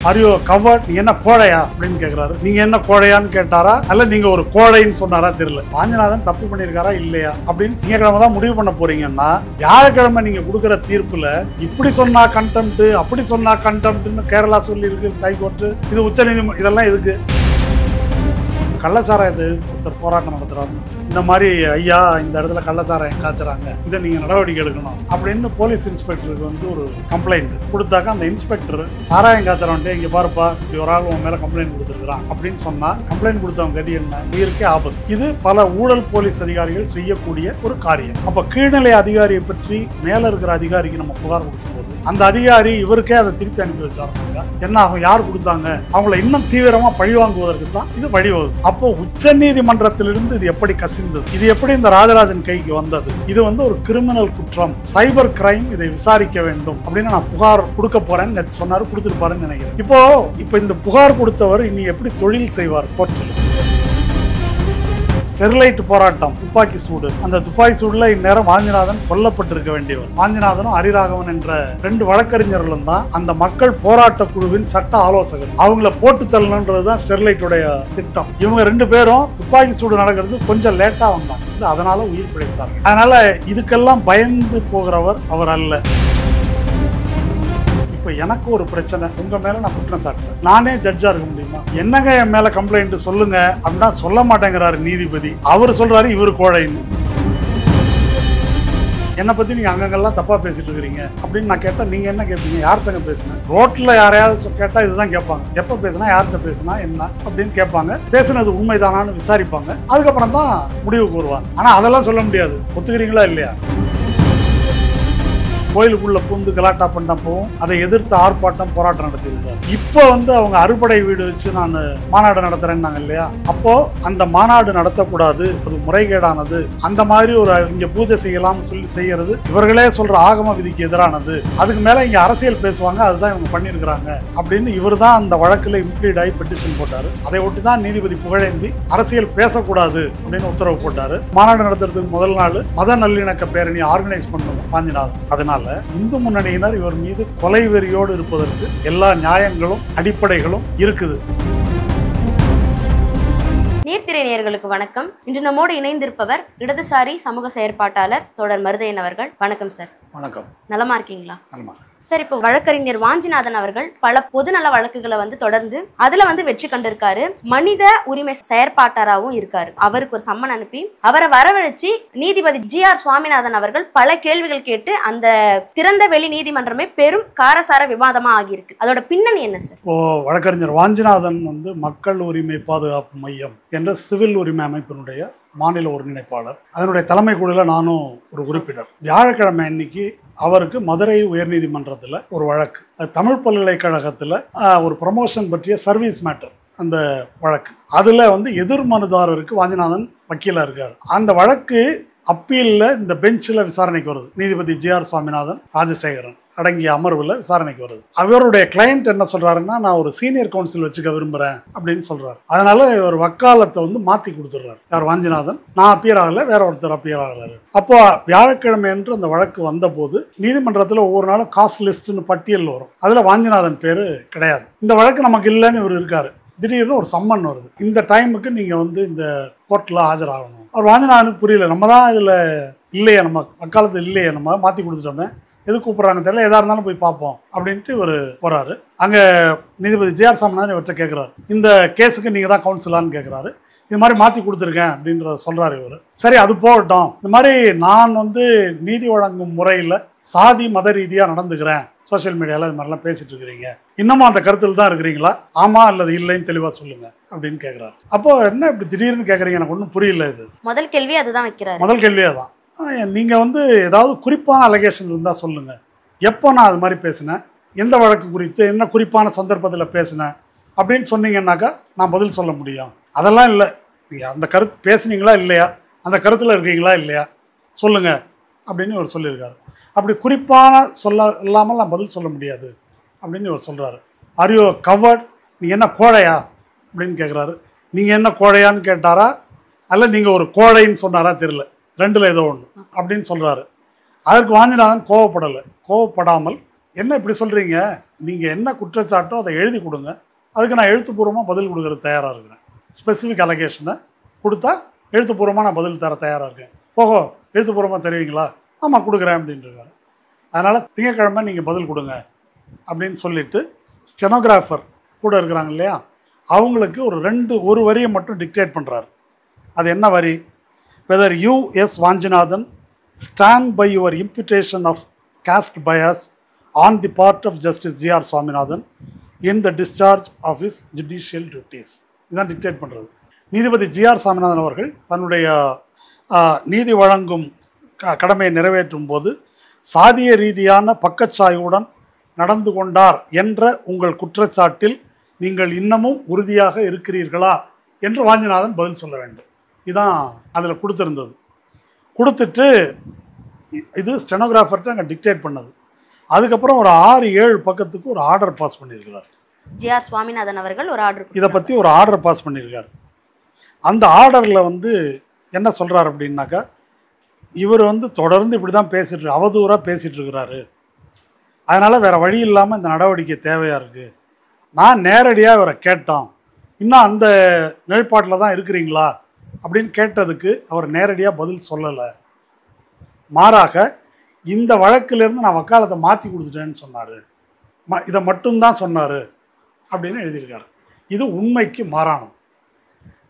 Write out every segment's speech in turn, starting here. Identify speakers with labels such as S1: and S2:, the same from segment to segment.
S1: Are you covert, நீங்க என்ன கோழையா அப்படின்னு கேக்குறாரு. நீங்க என்ன கோழையான்னு கேட்டாரா அல்ல நீங்க ஒரு கோழைன்னு சொன்னாரா தெரியல. வாஞ்சிநாதன் தப்பு பண்ணிருக்காரா இல்லையா அப்படின்னு திங்கக்கிழமை தான் முடிவு பண்ண போறீங்கன்னா, வியாழக்கிழமை நீங்க கொடுக்குற தீர்ப்புல இப்படி சொன்னா கண்டெம்ட் அப்படி சொன்னா கண்டெம்ட்னு கேரளா சொல்லி இருக்கு ஹைகோர்ட், இது உச்சநீதிமன்றம், இதெல்லாம் எதுக்கு? கள்ளச்சாராயத்தை ஒருத்தர் போராட்டம் நடத்துறாரு, இந்த மாதிரி ஐயா இந்த இடத்துல கள்ளச்சாராயம் காய்ச்சறாங்க, இதை நீங்க நடவடிக்கை எடுக்கணும் அப்படின்னு போலீஸ் இன்ஸ்பெக்டருக்கு வந்து ஒரு கம்ப்ளைண்ட் கொடுத்தாக்க, அந்த இன்ஸ்பெக்டர் சாராயம் காய்ச்சறவன்ட்டு இங்க பாருப்பா இப்படி ஒரு ஆள் உன் மேல கம்ப்ளைண்ட் கொடுத்துருக்கான் அப்படின்னு சொன்னா, கம்ப்ளைண்ட் கொடுத்தவங்க கதி என்ன? உயிருக்கே ஆபத்து. இது பல ஊழல் போலீஸ் அதிகாரிகள் செய்யக்கூடிய ஒரு காரியம். அப்ப கீழ்நிலை அதிகாரியை பற்றி மேல இருக்கிற அதிகாரிக்கு நம்ம புகார் கொடுக்கும் போது அந்த அதிகாரி இவருக்கே அதை திருப்பி அனுப்பி வச்சாருனாங்க என்ன ஆகும்? யார் கொடுத்தாங்க? அவங்கள இன்னும் தீவிரமா பழிவாங்குவதற்கு தான் இது வழிவகுது. அப்போ உச்ச நீதிமன்றத்திலிருந்து இது எப்படி கசிந்தது, இது எப்படி இந்த ராஜராஜன் கைக்கு வந்தது, இது வந்து ஒரு கிரிமினல் குற்றம், சைபர் கிரைம், இதை விசாரிக்க வேண்டும் அப்படின்னு நான் புகார் கொடுக்க போறேன்னு சொன்னாரு, கொடுத்துருப்பாருன்னு நினைக்கிறேன். இப்போ இந்த புகார் கொடுத்தவர் இனி எப்படி தொழில் செய்வார் கோர்ட்டில்? ஸ்டெர்லைட் போராட்டம், துப்பாக்கி சூடு, அந்த துப்பாக்கி சூடுல இந்நேரம் வாஞ்சிநாதன் கொல்லப்பட்டிருக்க வேண்டியவர். வாஞ்சிநாதனும் ஹரிராகவன் என்ற 2 வழக்கறிஞர்களும் தான் அந்த மக்கள் போராட்ட குழுவின் சட்ட ஆலோசகர். அவங்கள போட்டு தள்ளணுன்றதுதான் ஸ்டெர்லைட்டுடைய திட்டம். இவங்க 2 பேரும் துப்பாக்கி சூடு நடக்கிறது கொஞ்சம் லேட்டா வந்தாங்க, அதனால உயிர் பிழைத்தார்கள். அதனால இதுக்கெல்லாம் பயந்து போகிறவர் அவர் அல்ல. எனக்கு ஒரு பிரச்சனை, உங்க மேல நான் குற்றம் சாட்டுறேன், நானே ஜட்ஜா இருக்க முடியுமா? என்னங்க என் மேல கம்ப்ளைண்ட் சொல்லுங்க அப்படின்னா சொல்ல மாட்டேங்கிறாரு நீதிபதி. அவர் சொல்றாரு இவரு கோழைன்னு. என்னை பத்தி நீங்க அங்கங்கெல்லாம் தப்பா பேசிட்டு இருக்கிறீங்க அப்படின்னு நான் கேட்டா நீங்க என்ன கேட்பீங்க? யார்கிட்ட பேசுனேன்? ரோட்ல யாரையாவது கேட்டா இதுதான் கேட்பாங்க, எப்ப பேசினா, யார்கிட்ட பேசினா என்ன அப்படின்னு கேட்பாங்க. பேசுனது உண்மைதானான்னு விசாரிப்பாங்க, அதுக்கப்புறம் தான் முடிவுக்கு வருவாங்க. ஆனா அதெல்லாம் சொல்ல முடியாது. ஒத்துக்கிறீங்களா இல்லையா? கோயிலுக்குள்ள பூந்து கலாட்டா பண்ணப்பவும் அதை எதிர்த்து ஆர்ப்பாட்டம் போராட்டம் நடத்தியிருக்காரு. இப்போ வந்து அவங்க அறுபடை வீடு வச்சு நான் மாநாடு நடத்துறேன்னாங்க இல்லையா? அப்போ அந்த மாநாடு நடத்தக்கூடாது, அது முறைகேடானது, அந்த மாதிரி ஒரு இங்க பூஜை செய்யலாம்னு சொல்லி செய்யறது இவர்களே சொல்ற ஆகம விதிக்கு எதிரானது, அதுக்கு மேல இங்க அரசியல் பேசுவாங்க, அதுதான் இவங்க பண்ணியிருக்கிறாங்க அப்படின்னு இவர் தான் அந்த வழக்குல இம்ப்ளீட் ஆகி பெட்டிஷன் போட்டாரு. அதை ஒட்டி தான் நீதிபதி புகழேந்தி அரசியல் பேசக்கூடாது அப்படின்னு உத்தரவு போட்டாரு. மாநாடு நடத்துறதுக்கு முதல் நாள் மத நல்லிணக்க பேரணி ஆர்கனைஸ் பண்ணணும் வாஞ்சிநாதன். அதனால இந்து முன்னணியினர் இவர் மீது கொலை வெறியோடு இருப்பதற்கு எல்லா நியாயங்களும் அடிப்படைகளும் இருக்குது.
S2: நேர்த்திரை நேயர்களுக்கு வணக்கம். இன்று நம்மோடு இணைந்திருப்பவர் இடதுசாரி சமூக செயற்பாட்டாளர் தோழர் மருதையன் அவர்கள். வணக்கம் சார்.
S1: வணக்கம்.
S2: நலமா இருக்கீங்களா?
S1: நலமா.
S2: சார், இப்போ வழக்கறிஞர் வாஞ்சிநாதன் அவர்கள் பல பொதுநல வழக்குகளை தொடர்ந்து அதுல வெற்றி கண்டிருக்காரு. மனித உரிமை செயற்பாட்டாராகவும் இருக்காரு. அவருக்கு ஒரு சம்மன் அனுப்பி அவரை வரவழைச்சு நீதிபதி GR சுவாமிநாதன் அவர்கள் பல கேள்விகள் கேட்டு அந்த திறந்த வெளி நீதிமன்றமே பெரும் காரசார விவாதமா ஆகியிருக்கு. அதோட பின்னணி என்ன சார்?
S1: இப்போ வழக்கறிஞர் வாஞ்சிநாதன் மக்கள் உரிமை பாதுகாப்பு மையம் என்ற சிவில் உரிமை அமைப்பினுடைய மாநில ஒருங்கிணைப்பாளர். அதனுடைய தலைமை குழுல நானும் ஒரு உறுப்பினர். வியாழக்கிழமை அன்னைக்கு அவருக்கு மதுரை உயர்நீதிமன்றத்தில் ஒரு வழக்கு, அது தமிழ் பல்கலைக்கழகத்தில் ஒரு ப்ரமோஷன் பற்றிய சர்வீஸ் மேட்டர் அந்த வழக்கு. அதில் எதிர் மனுதாரருக்கு வாஞ்சிநாதன் வக்கீலாக இருக்கார். அந்த வழக்கு அப்பீலில் இந்த பெஞ்சில் விசாரணைக்கு வருது. நீதிபதி GR சுவாமிநாதன், ராஜசேகரன் அடங்கிய அமர்வில் விசாரணைக்கு வருது. அவருடைய கிளையண்ட் என்ன சொல்றாருன்னா, நான் ஒரு சீனியர் கவுன்சில் வச்சுக்க விரும்புறேன் அப்படின்னு சொல்றாரு. அதனால இவர் வக்காலத்தை மாத்தி கொடுத்துடுறாரு. யார்? வாஞ்சிநாதன். நான் அப்பியர் ஆகல, வேற ஒருத்தர் அப்பியர் ஆகிறாரு. அப்போ வியாழக்கிழமை என்று அந்த வழக்கு வந்த போது நீதிமன்றத்தில் ஒவ்வொரு நாளும் காஸ்ட் லிஸ்ட்னு பட்டியல் வரும். அதுல வாஞ்சிநாதன் பேரு கிடையாது. இந்த வழக்கு நமக்கு இல்லைன்னு இவர் இருக்காரு. திடீர்னு ஒரு சம்மன் வருது, இந்த டைமுக்கு நீங்க இந்த கோர்ட்ல ஆஜராகணும். அவர் வாஞ்சிநாதனுக்கு புரியல, நம்ம தான் இதுல இல்லையே, நம்ம வக்காலத்து இல்லையே, நம்ம மாத்தி கொடுத்துட்டோமே, எது கூப்பிட்றாங்க தெரியல, எதா இருந்தாலும் போய் பார்ப்போம் அப்படின்ட்டு இவர் போறாரு. அங்க நீதிபதி GR சாமிநாதன் இவர்கிட்ட கேட்கிறாரு, இந்த கேஸுக்கு நீங்க தான் கவுன்சிலான்னு கேட்கிறாரு. இது மாதிரி மாத்தி கொடுத்துருக்கேன் அப்படின்றத சொல்றாரு இவர். சரி, அது போகட்டும், இந்த மாதிரி நான் நீதி வழங்கும் முறையில் சாதி மத ரீதியா நடந்துக்கிறேன், சோசியல் மீடியாவில் இது மாதிரிலாம் பேசிட்டு இருக்கிறீங்க, இன்னமும் அந்த கருத்தில் தான் இருக்கிறீங்களா? ஆமா அல்லது இல்லைன்னு தெளிவா சொல்லுங்க அப்படின்னு கேட்கிறாரு. அப்போ என்ன இப்படி திடீர்னு கேட்குறீங்க, எனக்கு ஒன்றும் புரியல. இது முதல் கேள்வி, அதுதான் வைக்கிறாரு. முதல் கேள்வியே தான். நீங்கள் ஏதாவது குறிப்பான அலிகேஷன் இருந்தால் சொல்லுங்கள், எப்போ நான் அது மாதிரி பேசினேன், எந்த வழக்கு குறித்து என்ன குறிப்பான சந்தர்ப்பத்தில் பேசினேன் அப்படின்னு சொன்னீங்கன்னாக்கா நான் பதில் சொல்ல முடியும். அதெல்லாம் இல்லை, நீங்கள் அந்த கருத்து பேசுனீங்களா இல்லையா, அந்த கருத்தில் இருக்கீங்களா இல்லையா சொல்லுங்கள் அப்படின்னு இவர் சொல்லியிருக்காரு. அப்படி குறிப்பான இல்லாமல் நான் பதில் சொல்ல முடியாது அப்படின்னு இவர் சொல்கிறாரு. ஆர் யூ கவர்ட், நீங்கள் என்ன கோழையா அப்படின்னு கேட்குறாரு. நீங்கள் என்ன கோழையான்னு கேட்டாரா அல்ல நீங்கள் ஒரு கோழைன்னு சொன்னாரா தெரியல, ரெண்டுல ஏதோ ஒன்று அப்படின்னு சொல்றாரு. அதற்கு வாஞ்சிநாதன் கோவப்படலை. கோவப்படாமல் என்ன இப்படி சொல்கிறீங்க, நீங்கள் என்ன குற்றச்சாட்டோ அதை எழுதி கொடுங்க, அதுக்கு நான் எழுத்துப்பூர்வமாக பதில் கொடுக்குறது தயாராக இருக்கிறேன். ஸ்பெசிஃபிக் அலகேஷனை கொடுத்தா எழுத்துப்பூர்வமாக நான் பதில் தர தயாராக இருக்கேன். ஓஹோ, எழுத்துப்பூர்வமாக தருவீங்களா? ஆமாம் கொடுக்குறேன் அப்படின்ட்டுருக்காரு. அதனால் திங்கட்கிழமை நீங்கள் பதில் கொடுங்க அப்படின்னு சொல்லிவிட்டு ஸ்டெனோகிராஃபர் கூட இருக்கிறாங்க இல்லையா, அவங்களுக்கு ஒரு வரியை மட்டும் டிக்டேட் பண்ணுறாரு. அது என்ன வரி? Whether you S Vanchinathan stand by your imputation of caste bias on the part of justice G R. Swaminathan in the discharge of his judicial duties. இதுதான் டிக்டேட் பண்ணுறது. நீதிபதி ஜி.ஆர். சுவாமிநாதன் அவர்கள் தன்னுடைய நீதி வழங்கும் கடமையை நிறைவேற்றும் போது சாதிய ரீதியான பக்கச்சாய்வுடன் நடந்து கொண்டார் என்ற உங்கள் குற்றச்சாட்டில் நீங்கள் இன்னமும் உறுதியாக இருக்கிறீர்களா என்று வாஞ்சிநாதன் பதில் சொல்ல வேண்டும். இதுதான் அதில் கொடுத்துருந்தது. கொடுத்துட்டு இது ஸ்டெனோகிராஃபர்கிட்ட அங்கே டிக்டேட் பண்ணது. அதுக்கப்புறம் ஒரு 6-7 பக்கத்துக்கு ஒரு ஆர்டர் பாஸ் பண்ணியிருக்கிறார்.
S2: ஜி.ஆர். சுவாமிநாதன் அவர்கள் ஒரு ஆர்டர்,
S1: இதை பற்றி ஒரு ஆர்டர் பாஸ் பண்ணியிருக்கார். அந்த ஆர்டரில் என்ன சொல்கிறார் அப்படின்னாக்கா, இவர் தொடர்ந்து இப்படி தான் பேசிட்டு அவதூறாக பேசிகிட்டு இருக்கிறாரு, அதனால் வேறு வழி இல்லாமல் இந்த நடவடிக்கை தேவையாக இருக்குது. நான் நேரடியாக இவரை கேட்டோம், இன்னும் அந்த நிலைப்பாட்டில் தான் இருக்கிறீங்களா அப்படின்னு கேட்டதுக்கு அவர் நேரடியாக பதில் சொல்லலை. மாறாக இந்த வழக்கிலேருந்து நான் வக்காலத்தை மாற்றி கொடுத்துட்டேன்னு சொன்னார், இதை மட்டும்தான் சொன்னார் அப்படின்னு எழுதியிருக்காரு. இது உண்மைக்கு மாறானது.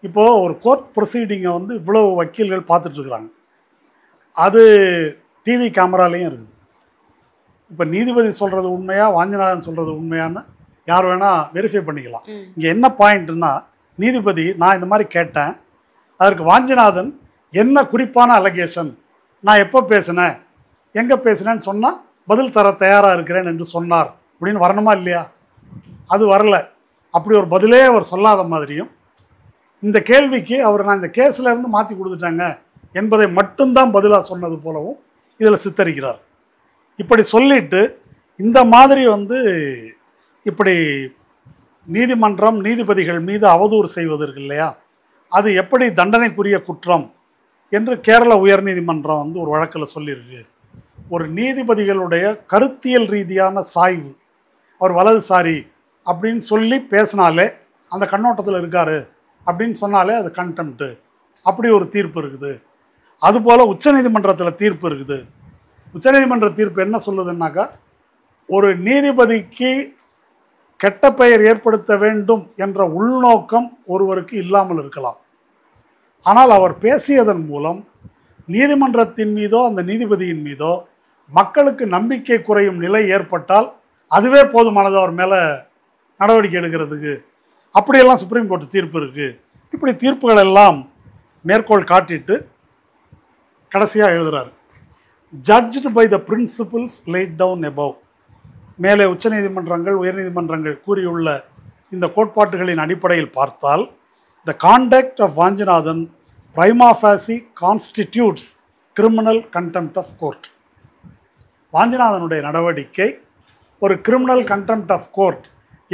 S1: இப்போது ஒரு கோர்ட் ப்ரொசீடிங்கை இவ்வளவு வக்கீல்கள் பார்த்துட்ருக்குறாங்க. அது டிவி கேமராலேயும் இருக்குது. இப்போ நீதிபதி சொல்கிறது உண்மையா, வாஞ்சிநாதன் சொல்கிறது உண்மையான்னு யார் வேணால் வெரிஃபை பண்ணிக்கலாம். இங்கே என்ன பாயிண்ட்னா, நீதிபதி நான் இந்த மாதிரி கேட்டேன், அதற்கு வாஞ்சிநாதன் என்ன குறிப்பான அலகேஷன், நான் எப்போ பேசினேன், எங்கே பேசினேன்னு சொன்னால் பதில் தர தயாராக இருக்கிறேன் என்று சொன்னார் அப்படின்னு வரணுமா இல்லையா? அது வரல. அப்படி ஒரு பதிலே அவர் சொல்லாத மாதிரியும், இந்த கேள்விக்கு அவர் நான் இந்த கேஸில் இருந்து மாற்றி கொடுத்துட்டாங்க என்பதை மட்டும்தான் பதிலாக சொன்னது போலவும் இதில் சித்தரிக்கிறார். இப்படி சொல்லிட்டு இந்த மாதிரி இப்படி நீதிமன்றம் நீதிபதிகள் மீது அவதூறு செய்வதற்கு இல்லையா, அது எப்படி தண்டனைக்குரிய குற்றம் என்று கேரள உயர்நீதிமன்றம் ஒரு வழக்கில் சொல்லியிருக்கு. ஒரு நீதிபதிகளுடைய கருத்தியல் ரீதியான சாய்வு, அவர் வலதுசாரி அப்படின்னு சொல்லி பேசினாலே, அந்த கண்ணோட்டத்தில் இருக்காரு அப்படின்னு சொன்னாலே அது கண்டெம்ட்டு. அப்படி ஒரு தீர்ப்பு இருக்குது. அதுபோல் உச்சநீதிமன்றத்தில் தீர்ப்பு இருக்குது. உச்சநீதிமன்ற தீர்ப்பு என்ன சொல்லுதுன்னாக்கா, ஒரு நீதிபதிக்கு கெட்ட பெயர் ஏற்படுத்த வேண்டும் என்ற உள்நோக்கம் ஒருவருக்கு இல்லாமல் இருக்கலாம். ஆனால் அவர் பேசியதன் மூலம் நீதிமன்றத்தின் மீதோ அந்த நீதிபதியின் மீதோ மக்களுக்கு நம்பிக்கை குறையும் நிலை ஏற்பட்டால் அதுவே போதுமானது அவர் மேலே நடவடிக்கை எடுக்கிறதுக்கு. அப்படியெல்லாம் சுப்ரீம் கோர்ட் தீர்ப்பு இருக்குது. இப்படி தீர்ப்புகள் எல்லாம் மேற்கோள் காட்டிட்டு கடைசியாக எழுதுகிறார், judged by the principles laid down above. மேலே உச்சநீதிமன்றங்கள் உயர்நீதிமன்றங்கள் கூறியுள்ள இந்த கோட்பாட்டுகளின் அடிப்படையில் பார்த்தால், the conduct of Vanchinathan prima facie constitutes criminal contempt of court. வாஞ்சிநாதனுடைய நடவடிக்கை ஒரு கிரிமினல் கண்டெம்ப்ட் ஆஃப் கோர்ட்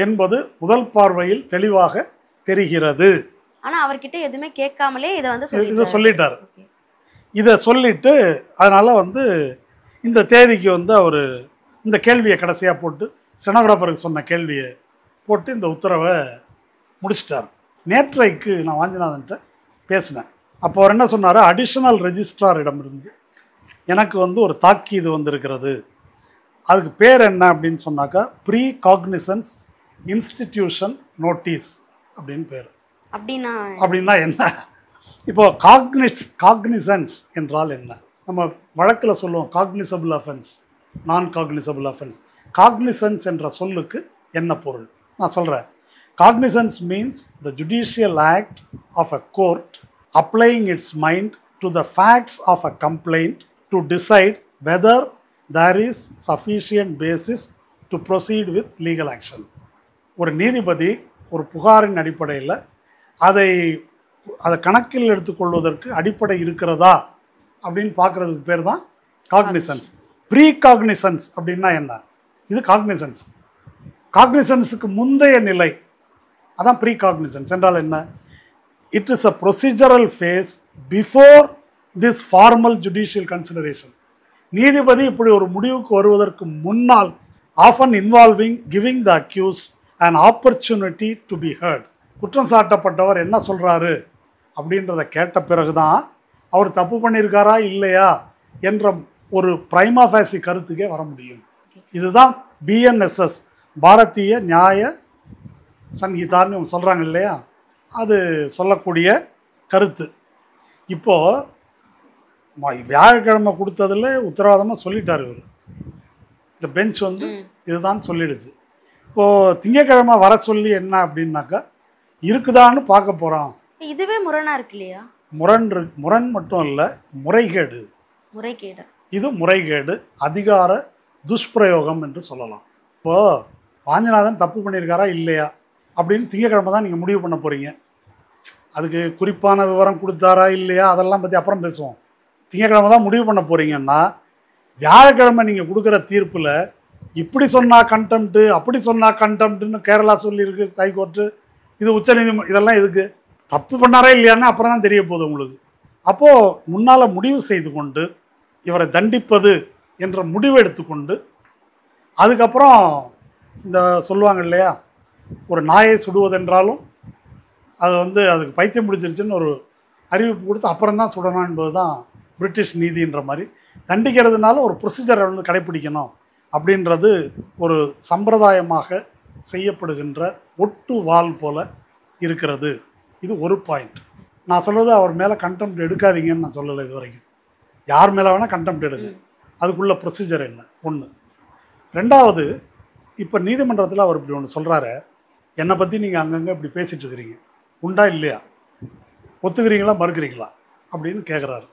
S1: என்பது முதல் பார்வையில் தெளிவாக தெரிகிறது.
S2: ஆனால் அவர்கிட்ட எதுவுமே கேட்காமலே
S1: இதை சொல்லிட்டார். இதை சொல்லிட்டு அதனால் இந்த தேதிக்கு அவர் இந்த கேள்வியை கடைசியாக போட்டு, ஸ்டெனோகிராஃபருக்கு சொன்ன கேள்வியை போட்டு இந்த உத்தரவை முடிச்சிட்டார். நேற்றைக்கு நான் வாஞ்சிநாதன்கிட்ட பேசினேன். அப்போ அவர் என்ன சொன்னார், அடிஷனல் ரெஜிஸ்ட்ராரிடமிருந்து எனக்கு ஒரு தாக்கீது வந்திருக்கிறது. அதுக்கு பேர் என்ன அப்படின்னு சொன்னாக்கா, ப்ரீ காக்னிசன்ஸ் இன்ஸ்டிடியூஷன் நோட்டீஸ் அப்படின்னு பேர். அப்படின்னா என்ன? இப்போ காக்னிசன்ஸ் என்றால் என்ன? நம்ம வழக்கில் சொல்லுவோம் காக்னிசபிள் அஃபென்ஸ், நான் காக்னிசபிள் அஃபென்ஸ். காக்னிசன்ஸ் என்ற சொல்லுக்கு என்ன பொருள் நான் சொல்கிறேன். Cognizance means the judicial act of a court applying its mind to the facts of a complaint to decide whether there is sufficient basis to proceed with legal action. ஒரு நீதிபதி ஒரு புகாரின் அடிப்படையில் அதை கணக்கில் எடுத்துக்கொள்வதற்கு அடிப்படை இருக்கிறதா அப்படின்னு பார்க்குறதுக்கு பேர் தான் காக்னிசன்ஸ். ப்ரீ காக்னிசன்ஸ் அப்படின்னா என்ன? இது காக்னிசன்ஸ். காக்னிசன்ஸுக்கு முந்தைய நிலை அதான் ப்ரீ காக்னிசன்ஸ் என்றால் என்ன? It is a procedural phase before this formal judicial consideration. நீதிபதி இப்படி ஒரு முடிவுக்கு வருவதற்கு முன்னால் often involving giving the accused an opportunity to be heard. குற்றம் சாட்டப்பட்டவர் என்ன சொல்கிறாரு அப்படின்றத கேட்ட பிறகு தான் அவர் தப்பு பண்ணியிருக்காரா இல்லையா என்ற ஒரு பிரைமா ஃபேசி கருத்துக்கே வர முடியும். இதுதான் பிஎன்எஸ்எஸ், பாரதிய நியாய சங்கீதான்னு சொல்கிறாங்க இல்லையா, அது சொல்லக்கூடிய கருத்து. இப்போது வியாழக்கிழமை கொடுத்ததில் உத்தரவாதமாக சொல்லிட்டார் இவர். இந்த பெஞ்ச் வந்து இதுதான் சொல்லிடுச்சு. இப்போது திங்கக்கிழமை வர சொல்லி என்ன அப்படின்னாக்கா இருக்குதான்னு பார்க்க போகிறோம்.
S2: இதுவே முரணாக இருக்கு இல்லையா?
S1: முரண் மட்டும் இல்லை, முறைகேடு. இது முறைகேடு, அதிகார துஷ்பிரயோகம் என்று சொல்லலாம். இப்போது வாஞ்சிநாதன் தப்பு பண்ணியிருக்காரா இல்லையா அப்படின்னு திங்கக்கிழமை தான் நீங்கள் முடிவு பண்ண போகிறீங்க. அதுக்கு குறிப்பான விவரம் கொடுத்தாரா இல்லையா அதெல்லாம் பற்றி அப்புறம் பேசுவோம். திங்கக்கிழமை தான் முடிவு பண்ண போகிறீங்கன்னா வியாழக்கிழமை நீங்கள் கொடுக்குற தீர்ப்பில் இப்படி சொன்னால் கண்டெம்ட்டு, அப்படி சொன்னால் கண்டெம்ட்டுன்னு கேரளா சொல்லியிருக்கு ஹைகோர்ட்டு, இது உச்சநீதிமன்றம், இதெல்லாம் எதுக்கு? தப்பு பண்ணாரா இல்லையான்னு அப்புறம் தான் தெரிய போகுது உங்களுக்கு. அப்போது முன்னால் முடிவு செய்து கொண்டு இவரை தண்டிப்பது என்ற முடிவு எடுத்துக்கொண்டு அதுக்கப்புறம் இந்த சொல்லுவாங்க இல்லையா, ஒரு நாயை சுடுவதென்றாலும் அது வந்து அதுக்கு பைத்தியம் பிடிச்சிருச்சுன்னு ஒரு அறிவிப்பு கொடுத்து அப்புறம் தான் சுடணும் என்பது தான் பிரிட்டிஷ் நீதின்ற மாதிரி. தண்டிக்கிறதுனால ஒரு ப்ரொசீஜரை வந்து கடைப்பிடிக்கணும் அப்படின்றது ஒரு சம்பிரதாயமாக செய்யப்படுகின்ற ஒட்டு வால் போல் இருக்கிறது. இது ஒரு பாயிண்ட். நான் சொல்கிறது அவர் மேலே கண்டெம்ட் எடுக்காதீங்கன்னு நான் சொல்லலை இது வரைக்கும். யார் மேலே வேணால் கண்டெம்ட் எடுங்க, அதுக்குள்ள ப்ரொசீஜர் என்ன ஒன்று. ரெண்டாவது, இப்போ நீதிமன்றத்தில் அவர் இப்படி ஒன்று சொல்கிறாரு, என்னை பற்றி நீங்கள் அங்கங்கே இப்படி பேசிகிட்டு இருக்கிறீங்க, உண்டா இல்லையா, ஒத்துக்கிறீங்களா மறுக்கிறீங்களா அப்படின்னு கேட்குறாரு.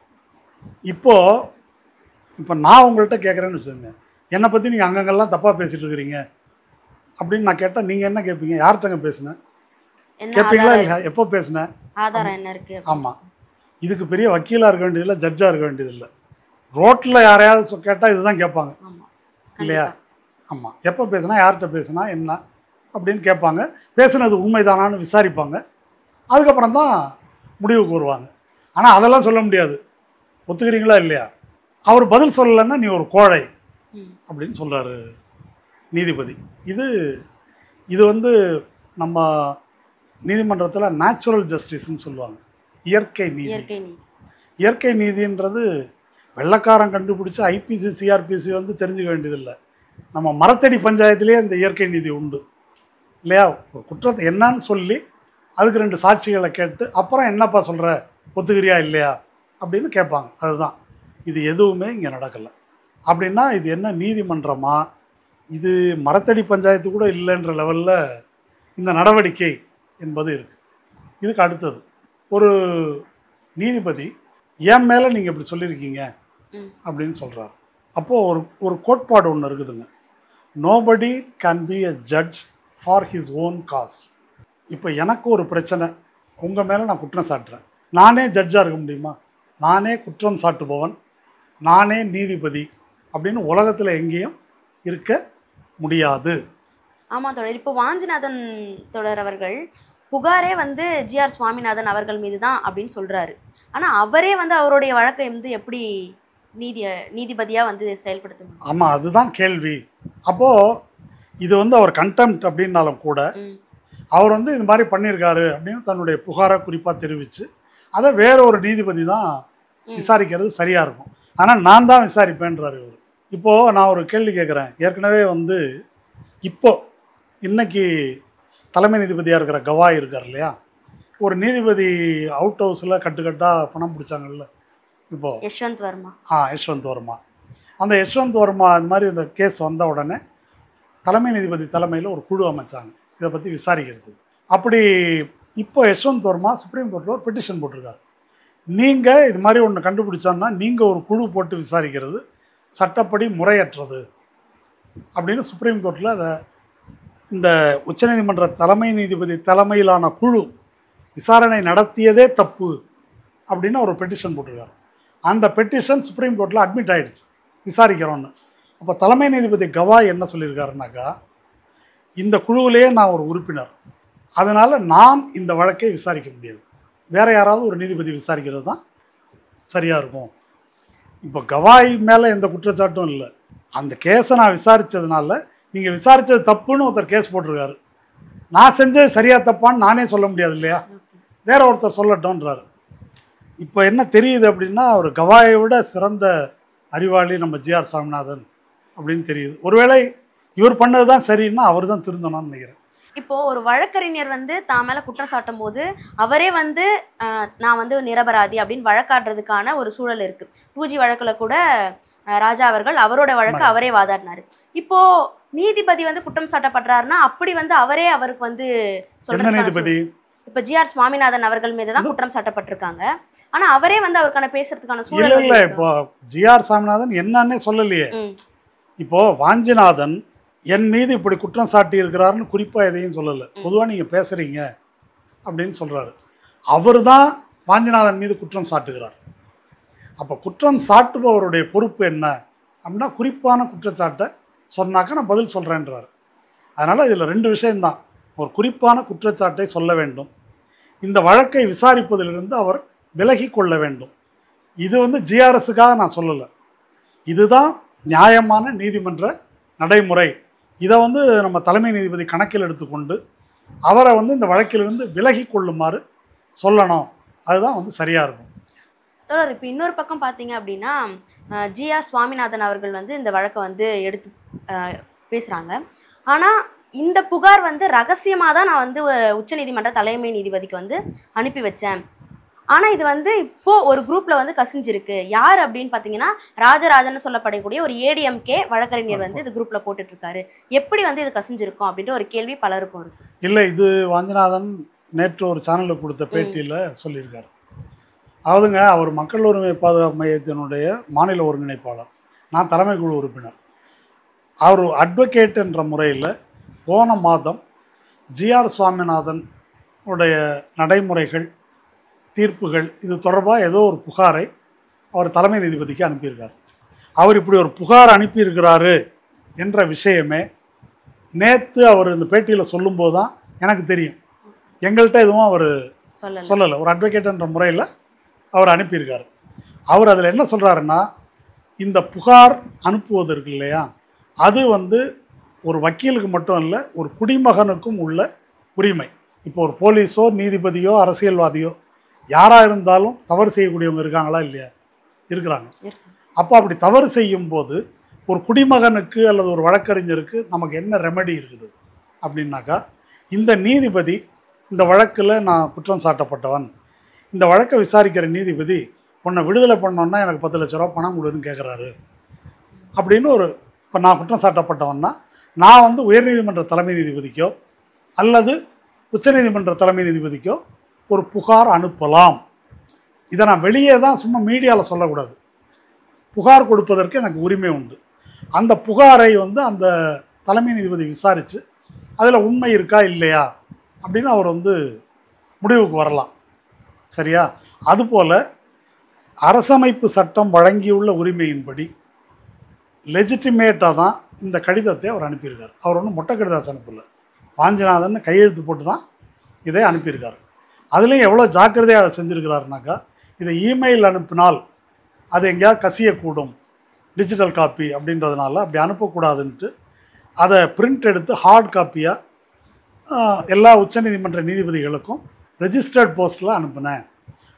S1: இப்போ நான் உங்கள்கிட்ட கேட்குறேன்னு வச்சுக்கோங்க, என்னை பற்றி நீங்கள் அங்கங்கெல்லாம் தப்பாக பேசிகிட்டு இருக்கிறீங்க அப்படின்னு நான் கேட்டால் நீங்கள் என்ன கேட்பீங்க? யார்கிட்டங்க பேசுனேன் கேட்பீங்களா இல்லையா? எப்போ பேசுனேன்?
S2: ஆதாரம் என்ன இருக்கு?
S1: ஆமாம். இதுக்கு பெரிய வக்கீலாக இருக்க வேண்டியதில்லை, ஜட்ஜாக இருக்க வேண்டியதில்லை. ரோட்டில் யாரையாவது கேட்டால் இதுதான் கேட்பாங்க இல்லையா? ஆமாம். எப்போ பேசுனா, யார்கிட்ட பேசுனா என்ன அப்படின்னு கேட்பாங்க. பேசுனது உண்மைதானான்னு விசாரிப்பாங்க. அதுக்கப்புறம் தான் முடிவுக்கு வருவாங்க. ஆனால் அதெல்லாம் சொல்ல முடியாது. ஒத்துக்கிறீங்களா இல்லையா? அவர் பதில் சொல்லலைன்னா நீ ஒரு கோழை அப்படின்னு சொல்கிறாரு நீதிபதி. இது வந்து நம்ம நீதிமன்றத்தில் நேச்சுரல் ஜஸ்டிஸ்ன்னு சொல்லுவாங்க, இயற்கை நீதி. இயற்கை நீதின்றது வெள்ளைக்காரன் கண்டுபிடிச்ச ஐபிசி சிஆர்பிசி வந்து தெரிஞ்சுக்க வேண்டியதில்லை. நம்ம மரத்தடி பஞ்சாயத்துலேயே இந்த இயற்கை நீதி உண்டு இல்லையா? ஒரு குற்றத்தை என்னன்னு சொல்லி அதுக்கு 2 சாட்சிகளை கேட்டு அப்புறம் என்னப்பா சொல்கிற, ஒத்துக்கிறியா இல்லையா அப்படின்னு கேட்பாங்க. அதுதான். இது எதுவுமே இங்கே நடக்கலை. அப்படின்னா இது என்ன நீதிமன்றமா? இது மரத்தடி பஞ்சாயத்து கூட இல்லைன்ற லெவலில் இந்த நடவடிக்கை என்பது இருக்குது. இதுக்கு அடுத்தது ஒரு நீதிபதி என் மேலே நீங்கள் இப்படி சொல்லியிருக்கீங்க அப்படின்னு சொல்கிறார். அப்போது ஒரு கோட்பாடு ஒன்று இருக்குதுங்க, nobody can be a judge for his own cos. இப்போ எனக்கு ஒரு பிரச்சனை, உங்கள் மேலே நான் குற்றம் சாட்டுறேன், நானே ஜட்ஜாக இருக்க முடியுமா? நானே குற்றம் சாட்டுபவன், நானே நீதிபதி அப்படின்னு உலகத்தில் எங்கேயும் இருக்க முடியாது.
S2: ஆமாம் தொடர். இப்போ வாஞ்சிநாதன் தொடர் அவர்கள் புகாரே வந்து ஜிஆர் சுவாமிநாதன் அவர்கள் மீது தான் அப்படின்னு சொல்கிறாரு. ஆனால் அவரே வந்து அவருடைய வழக்கை வந்து எப்படி நீதிபதியாக வந்து செயல்படுத்த முடியும்?
S1: ஆமாம், அதுதான் கேள்வி. அப்போது இது வந்து அவர் கண்டெம்ட் அப்படின்னாலும் கூட அவர் வந்து இது மாதிரி பண்ணியிருக்காரு அப்படின்னு தன்னுடைய புகாரை குறிப்பாக தெரிவித்து அதை வேற ஒரு நீதிபதி தான் விசாரிக்கிறது சரியாக இருக்கும். ஆனால் நான் தான் விசாரிப்பேன்றார் இவர். இப்போது நான் ஒரு கேள்வி கேட்குறேன். ஏற்கனவே வந்து இன்னைக்கு தலைமை நீதிபதியாக இருக்கிற கவாய் இருக்கார் இல்லையா, ஒரு நீதிபதி அவுட் ஹவுஸில் கட்டுக்கட்டாக பணம் பிடிச்சாங்கல்ல இப்போது,
S2: யஷ்வந்த் வர்மா.
S1: யஷ்வந்த் வர்மா. அந்த யஷ்வந்த் வர்மா இந்த மாதிரி இந்த கேஸ் வந்த உடனே தலைமை நீதிபதி தலைமையில் ஒரு குழு அமைச்சாங்க இதை பற்றி விசாரிக்கிறது. அப்படி இப்போ யஷ்வந்த் வர்மா சுப்ரீம் கோர்ட்டில் ஒரு பெட்டிஷன் போட்டிருக்காரு, நீங்கள் இது மாதிரி ஒன்று கண்டுபிடிச்சோன்னா நீங்கள் ஒரு குழு போட்டு விசாரிக்கிறது சட்டப்படி முறையற்றது அப்படின்னு சுப்ரீம் கோர்ட்டில் அதை இந்த உச்சநீதிமன்ற தலைமை நீதிபதி தலைமையிலான குழு விசாரணை நடத்தியதே தப்பு அப்படின்னு ஒரு பெட்டிஷன் போட்டிருக்காரு. அந்த பெட்டிஷன் சுப்ரீம் கோர்ட்டில் அட்மிட் ஆகிடுச்சு, விசாரிக்கிறோன்னு. அப்போ தலைமை நீதிபதி கவாய் என்ன சொல்லியிருக்காருனாக்கா, இந்த குழுவிலேயே நான் ஒரு உறுப்பினர், அதனால் நான் இந்த வழக்கை விசாரிக்க முடியாது, வேறு யாராவது ஒரு நீதிபதி விசாரிக்கிறது தான் சரியாக இருக்கும். இப்போ கவாய் மேலே எந்த குற்றச்சாட்டும் இல்லை, அந்த கேஸை நான் விசாரித்ததுனால நீங்கள் விசாரித்தது தப்புன்னு ஒருத்தர் கேஸ் போட்டிருக்காரு. நான் செஞ்சது சரியா தப்பான்னு நானே சொல்ல முடியாது இல்லையா, வேற ஒருத்தர் சொல்லட்டோன்றாரு. இப்போ என்ன தெரியுது அப்படின்னா, அவர் கவாயை விட சிறந்த அறிவாளி நம்ம ஜிஆர் சாமிநாதன் அப்படின்னு தெரியுது. ஒருவேளை இவர் பண்ணது தான் சரின்னா அவர் தான் திருந்தணும்னு நினைக்கிறேன்.
S2: இப்போ ஒரு வழக்கறிஞர் வந்து தான் மேல குற்றம் சாட்டும் போது அவரே வந்து நான் வந்து நிரபராதி அப்படின்னு வழக்காடுறதுக்கான ஒரு சூழல் இருக்கு. 2G வழக்குல கூட ராஜா அவர்கள் அவரோட வழக்கு அவரே வாதாடினாரு. இப்போ நீதிபதி வந்து குற்றம் சாட்டப்படுறாருன்னா அப்படி வந்து அவரே அவருக்கு வந்து
S1: எந்த நீதிபதி?
S2: இப்ப ஜிஆர் சுவாமிநாதன் அவர்கள் மீது தான் குற்றம் சாட்டப்பட்டிருக்காங்க. ஆனா அவரே வந்து அவருக்கான பேசுறதுக்கான
S1: இல்ல
S2: சூழல்
S1: இல்ல. இப்போ ஜிஆர் சாமிநாதன் என்னன்னே சொல்லலையே. இப்போ வாஞ்சிநாதன் என் மீது இப்படி குற்றம் சாட்டி இருக்கிறாருன்னு குறிப்பா எதையும் சொல்லலை. பொதுவாக நீங்க பேசுறீங்க அப்படின்னு சொல்றாரு. அவர் தான் வாஞ்சிநாதன் மீது குற்றம் சாட்டுகிறார். அப்போ குற்றம் சாட்டுபவருடைய பொறுப்பு என்ன அப்படின்னா, குறிப்பான குற்றச்சாட்டை சொன்னாக்க நான் பதில் சொல்றேன்றார். அதனால இதுல 2 விஷயம்தான். ஒரு குறிப்பான குற்றச்சாட்டை சொல்ல வேண்டும், இந்த வழக்கை விசாரிப்பதிலிருந்து அவர் விலகி கொள்ள வேண்டும். இது வந்து ஜிஆர்எஸ்ஸுக்காக நான் சொல்லலை, இதுதான் நியாயமான நீதிமன்ற நடைமுறை. இதை வந்து நம்ம தலைமை நீதிபதி கணக்கில் எடுத்துக்கொண்டு அவரை வந்து இந்த வழக்கிலிருந்து விலகி கொள்ளுமாறு சொல்லணும். அதுதான் வந்து சரியா இருக்கும்.
S2: தொடர். இப்போ இன்னொரு பக்கம் பார்த்தீங்க அப்படின்னா ஜிஆர் சுவாமிநாதன் அவர்கள் வந்து இந்த வழக்கை வந்து எடுத்து பேசுகிறாங்க. ஆனால் இந்த புகார் வந்து ரகசியமாக தான் நான் வந்து உச்சநீதிமன்ற தலைமை நீதிபதிக்கு வந்து அனுப்பி வச்சேன். ஆனால் இது வந்து இப்போது ஒரு குரூப்பில் வந்து கசிஞ்சிருக்கு. யார் அப்படின்னு பார்த்தீங்கன்னா ராஜராஜன் சொல்லப்படக்கூடிய ஒரு ஏடிஎம்கே வழக்கறிஞர் வந்து இது குரூப்பில் போட்டுட்ருக்காரு. எப்படி வந்து இது கசிஞ்சிருக்கும் அப்படின்ற ஒரு கேள்வி பலருக்கும் இருக்குது.
S1: இல்லை, இது வாஞ்சிநாதன் நேற்று ஒரு சேனலுக்கு கொடுத்த பேட்டியில் சொல்லியிருக்காரு. அதாவதுங்க, அவர் மக்கள் உரிமை பாதுகாப்பு மையத்தினுடைய மாநில ஒருங்கிணைப்பாளர், நான் தலைமை குழு உறுப்பினர். அவர் அட்வொகேட் என்ற முறையில் போன மாதம் ஜிஆர் சுவாமிநாதன் உடைய நடைமுறைகள், தீர்ப்புகள் இது தொடர்பாக ஏதோ ஒரு புகாரை அவர் தலைமை நீதிபதிக்கு அனுப்பியிருக்கார். அவர் இப்படி ஒரு புகார் அனுப்பியிருக்கிறாரு என்ற விஷயமே நேற்று அவர் இந்த பேட்டியில் சொல்லும்போது தான் எனக்கு தெரியும். எங்கள்கிட்ட எதுவும் அவர் சொல்லலை. ஒரு அட்வொகேட் என்ற முறையில் அவர் அனுப்பியிருக்கார். அவர் அதில் என்ன சொல்கிறாருன்னா, இந்த புகார் அனுப்புவதற்கு இல்லையா, அது வந்து ஒரு வக்கீலுக்கு மட்டும் இல்லை, ஒரு குடிமகனுக்கும் உள்ள உரிமை. இப்போ ஒரு போலீஸோ நீதிபதியோ அரசியல்வாதியோ யாராக இருந்தாலும் தவறு செய்யக்கூடியவங்க இருக்காங்களா இல்லையா? இருக்கிறாங்க. அப்போ அப்படி தவறு செய்யும்போது ஒரு குடிமகனுக்கு அல்லது ஒரு வழக்கறிஞருக்கு நமக்கு என்ன ரெமெடி இருக்குது அப்படின்னாக்கா, இந்த நீதிபதி இந்த வழக்கில் நான் குற்றம் சாட்டப்பட்டவன், இந்த வழக்கை விசாரிக்கிற நீதிபதி உன்னை விடுதலை பண்ணோன்னா எனக்கு 10 லட்ச ரூபா பணம் கொடுன்னு கேட்குறாரு அப்படின்னு ஒரு, இப்போ நான் குற்றம் சாட்டப்பட்டவன்னா நான் வந்து உயர்நீதிமன்ற தலைமை நீதிபதிக்கோ அல்லது உச்சநீதிமன்ற தலைமை நீதிபதிக்கோ ஒரு புகார் அனுப்பலாம். இதை நான் வெளியே தான் சும்மா மீடியாவில் சொல்லக்கூடாது. புகார் கொடுப்பதற்கு எனக்கு உரிமை உண்டு. அந்த புகாரை வந்து அந்த தலைமை நீதிபதி விசாரித்து அதில் உண்மை இருக்கா இல்லையா அப்படின்னு அவர் வந்து முடிவுக்கு வரலாம். சரியா? அதுபோல் அரசமைப்பு சட்டம் வழங்கியுள்ள உரிமையின்படி லெஜிட்டிமேட்டாக தான் இந்த கடிதத்தை அவர் அனுப்பியிருக்கார். அவர் ஒன்றும் மொட்டை கடிதாசு அனுப்பலை, வாஞ்சிநாதன் கையெழுத்து போட்டு தான் இதை அனுப்பியிருக்கார். அதுலேயும் எவ்வளோ ஜாக்கிரதையாக அதை செஞ்சுருக்கிறாருனாக்கா, இதை இமெயில் அனுப்பினால் அது எங்கேயாவது கசியக்கூடும், டிஜிட்டல் காப்பி அப்படின்றதுனால அப்படி அனுப்பக்கூடாதுன்ட்டு அதை பிரிண்ட் எடுத்து ஹார்ட் காப்பியாக எல்லா உச்சநீதிமன்ற நீதிபதிகளுக்கும் ரெஜிஸ்டர்ட் போஸ்ட்டில் அனுப்பினேன்.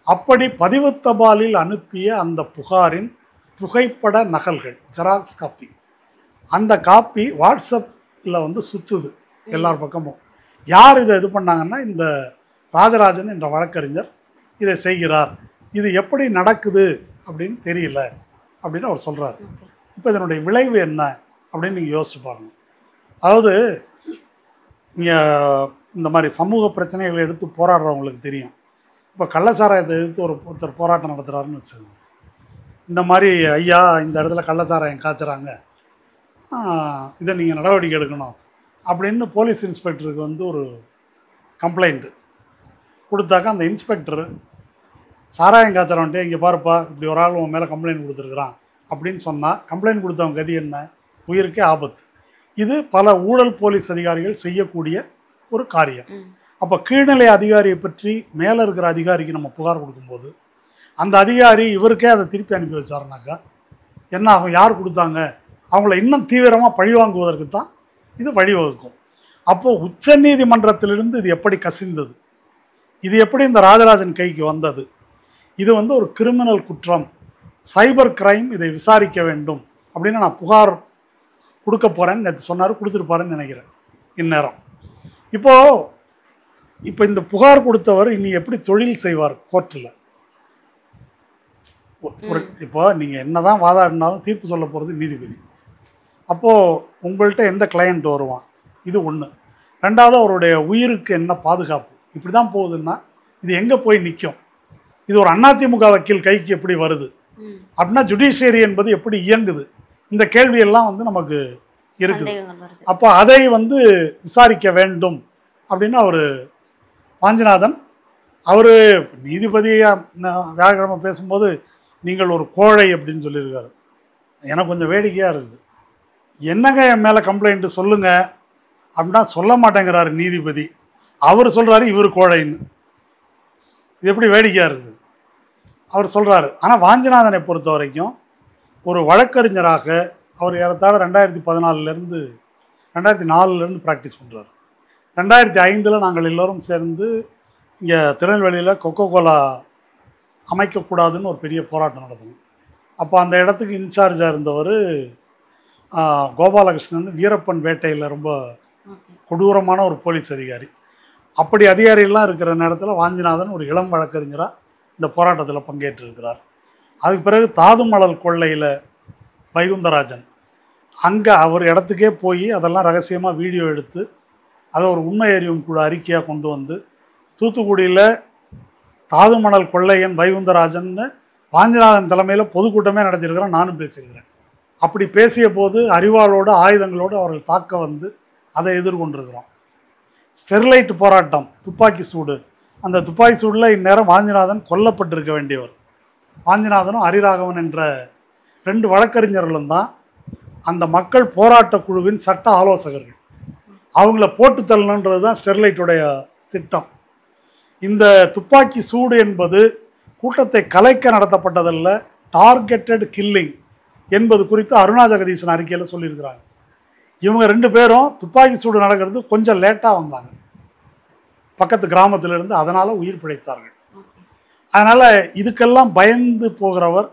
S1: அப்படி பதிவு தபாலில் அனுப்பிய அந்த புகாரின் புகைப்பட நகல்கள், ஜெராக்ஸ் காப்பி, அந்த காப்பி வாட்ஸ்அப்பில் வந்து சுற்றுது எல்லார் பக்கமும். யார் இதை இது பண்ணாங்கன்னா, இந்த ராஜராஜன் என்ற வழக்கறிஞர் இதை செய்கிறார். இது எப்படி நடக்குது அப்படின்னு தெரியல அப்படின்னு அவர் சொல்கிறார். இப்போ இதனுடைய விளைவு என்ன அப்படின்னு நீங்கள் யோசிச்சு பாருங்க. அதாவது நீங்கள் இந்த மாதிரி சமூக பிரச்சனைகளை எடுத்து போராடுறவங்களுக்கு தெரியும். இப்போ கள்ளச்சாராயத்தை எதிர்த்து ஒருத்தர் போராட்டம் நடத்துகிறாருன்னு வச்சுக்கோங்க. இந்த மாதிரி ஐயா இந்த இடத்துல கள்ளச்சாராயம் காய்ச்சுறாங்க, இதை நீங்கள் நடவடிக்கை எடுக்கணும் அப்படின்னு போலீஸ் இன்ஸ்பெக்டருக்கு வந்து ஒரு கம்ப்ளைண்ட்டு கொடுத்தாக்கா, அந்த இன்ஸ்பெக்டர் சாராயம் காய்ச்சறவன்ட்டே இங்கே பாருப்பா இப்படி ஒரு ஆள் உன் மேலே கம்ப்ளைண்ட் கொடுத்துருக்குறான் அப்படின்னு சொன்னால், கம்ப்ளைண்ட் கொடுத்தவங்க கதி என்ன? உயிருக்கே ஆபத்து. இது பல ஊழல் போலீஸ் அதிகாரிகள் செய்யக்கூடிய ஒரு காரியம். அப்போ கீழ்நிலை அதிகாரியை பற்றி மேலே இருக்கிற அதிகாரிக்கு நம்ம புகார் கொடுக்கும்போது அந்த அதிகாரி இவருக்கே அதை திருப்பி அனுப்பி வச்சாருனாக்கா என்ன ஆகும்? யார் கொடுத்தாங்க? அவங்கள இன்னும் தீவிரமாக பழிவாங்குவதற்கு தான் இது வழிவகுக்கும். அப்போது உச்ச நீதிமன்றத்திலிருந்து இது எப்படி கசிந்தது, இது எப்படி இந்த ராஜராஜன் கைக்கு வந்தது, இது வந்து ஒரு கிரிமினல் குற்றம், சைபர் கிரைம், இதை விசாரிக்க வேண்டும் அப்படின்னு நான் புகார் கொடுக்க போகிறேன்னு நேற்று சொன்னார், கொடுத்துருப்பாருன்னு நினைக்கிறேன் இந்நேரம். இப்போ இந்த புகார் கொடுத்தவர் இனி எப்படி தொழில் செய்வார் கோர்ட்டில்? இப்போ நீங்கள் என்ன தான் வாதாடினாலும் தீர்ப்பு சொல்ல போகிறது நீதிபதி. அப்போது உங்கள்கிட்ட எந்த கிளையண்ட் வருவான்? இது ஒன்று. ரெண்டாவது, அவருடைய உயிருக்கு என்ன பாதுகாப்பு? இப்படி தான் போகுதுன்னா இது எங்கே போய் நிற்கும்? இது ஒரு அதிமுக வக்கீல் கைக்கு எப்படி வருது அப்படின்னா ஜுடிஷியரி என்பது எப்படி இயங்குது? இந்த கேள்வியெல்லாம் வந்து நமக்கு இருக்குது. அப்போ அதை வந்து விசாரிக்க வேண்டும் அப்படின்னு அவர் வாஞ்சிநாதன் அவர் நீதிபதியாக வியாழக்கிழமை பேசும்போது நீங்கள் ஒரு கோழை அப்படின்னு சொல்லியிருக்காரு. எனக்கு கொஞ்சம் வேடிக்கையாக இருக்குது. என்னங்க என் மேலே கம்ப்ளைண்ட்டு சொல்லுங்கள் அப்படின்னா சொல்ல மாட்டேங்கிறாரு நீதிபதி. அவர் சொல்கிறாரு இவர் கோழைன்னு. இது எப்படி வேடிக்கையாக இருக்குது? அவர் சொல்கிறாரு. ஆனால் வாஞ்சிநாதனை பொறுத்த வரைக்கும் ஒரு வழக்கறிஞராக அவர் ஏறத்தாழ 2014 2004 ப்ராக்டிஸ் பண்ணுறாரு. 2005 நாங்கள் எல்லோரும் சேர்ந்து இங்கே திருநெல்வேலியில் கொக்கோ கோலா அமைக்கக்கூடாதுன்னு ஒரு பெரிய போராட்டம் நடத்தணும். அப்போ அந்த இடத்துக்கு இன்சார்ஜாக இருந்தவர் கோபாலகிருஷ்ணன், வீரப்பன் வேட்டையில் ரொம்ப கொடூரமான ஒரு போலீஸ் அதிகாரி. அப்படி அதிகாரிகள்லாம் இருக்கிற நேரத்தில் வாஞ்சிநாதன் ஒரு இளம் வழக்கறிஞராக இந்த போராட்டத்தில் பங்கேற்றிருக்கிறார். அதுக்கு பிறகு தாதுமணல் கொள்ளையில் வைகுந்தராஜன் அங்கே அவர் இடத்துக்கே போய் அதெல்லாம் ரகசியமாக வீடியோ எடுத்து அதை ஒரு உண்மை அறியும் குழு அறிக்கையாக கொண்டு வந்து தூத்துக்குடியில் தாதுமணல் கொள்ளையன் வைகுந்தராஜன்னு வாஞ்சிநாதன் தலைமையில் பொதுக்கூட்டமே நடத்தியிருக்கிறேன், நானும் பேசியிருக்கிறேன். அப்படி பேசிய போது அறிவாளோடு ஆயுதங்களோடு அவர்கள் தாக்க வந்து அதை எதிர்கொண்டிருக்கிறோம். ஸ்டெர்லைட் போராட்டம், துப்பாக்கி சூடு, அந்த துப்பாக்கி சூடில் இந்நேரம் வாஞ்சிநாதன் கொல்லப்பட்டிருக்க வேண்டியவர். வாஞ்சிநாதனும் ஹரிராகவன் என்ற 2 வழக்கறிஞர்களும் தான் அந்த மக்கள் போராட்ட குழுவின் சட்ட ஆலோசகர்கள். அவங்கள போட்டு தள்ளணுன்றது தான் ஸ்டெர்லைட்டுடைய திட்டம். இந்த துப்பாக்கி சூடு என்பது கூட்டத்தை கலைக்க நடத்தப்பட்டதல்ல, டார்கெட்டட் கில்லிங் என்பது குறித்து அருணா ஜெகதீசன் அறிக்கையில் சொல்லியிருக்கிறாங்க. இவங்க 2 பேரும் துப்பாக்கி சூடு நடக்கிறது கொஞ்சம் லேட்டாக வந்தாங்க பக்கத்து கிராமத்திலிருந்து, அதனால் உயிர் பிழைத்தார்கள். அதனால் இதுக்கெல்லாம் பயந்து போகிறவர்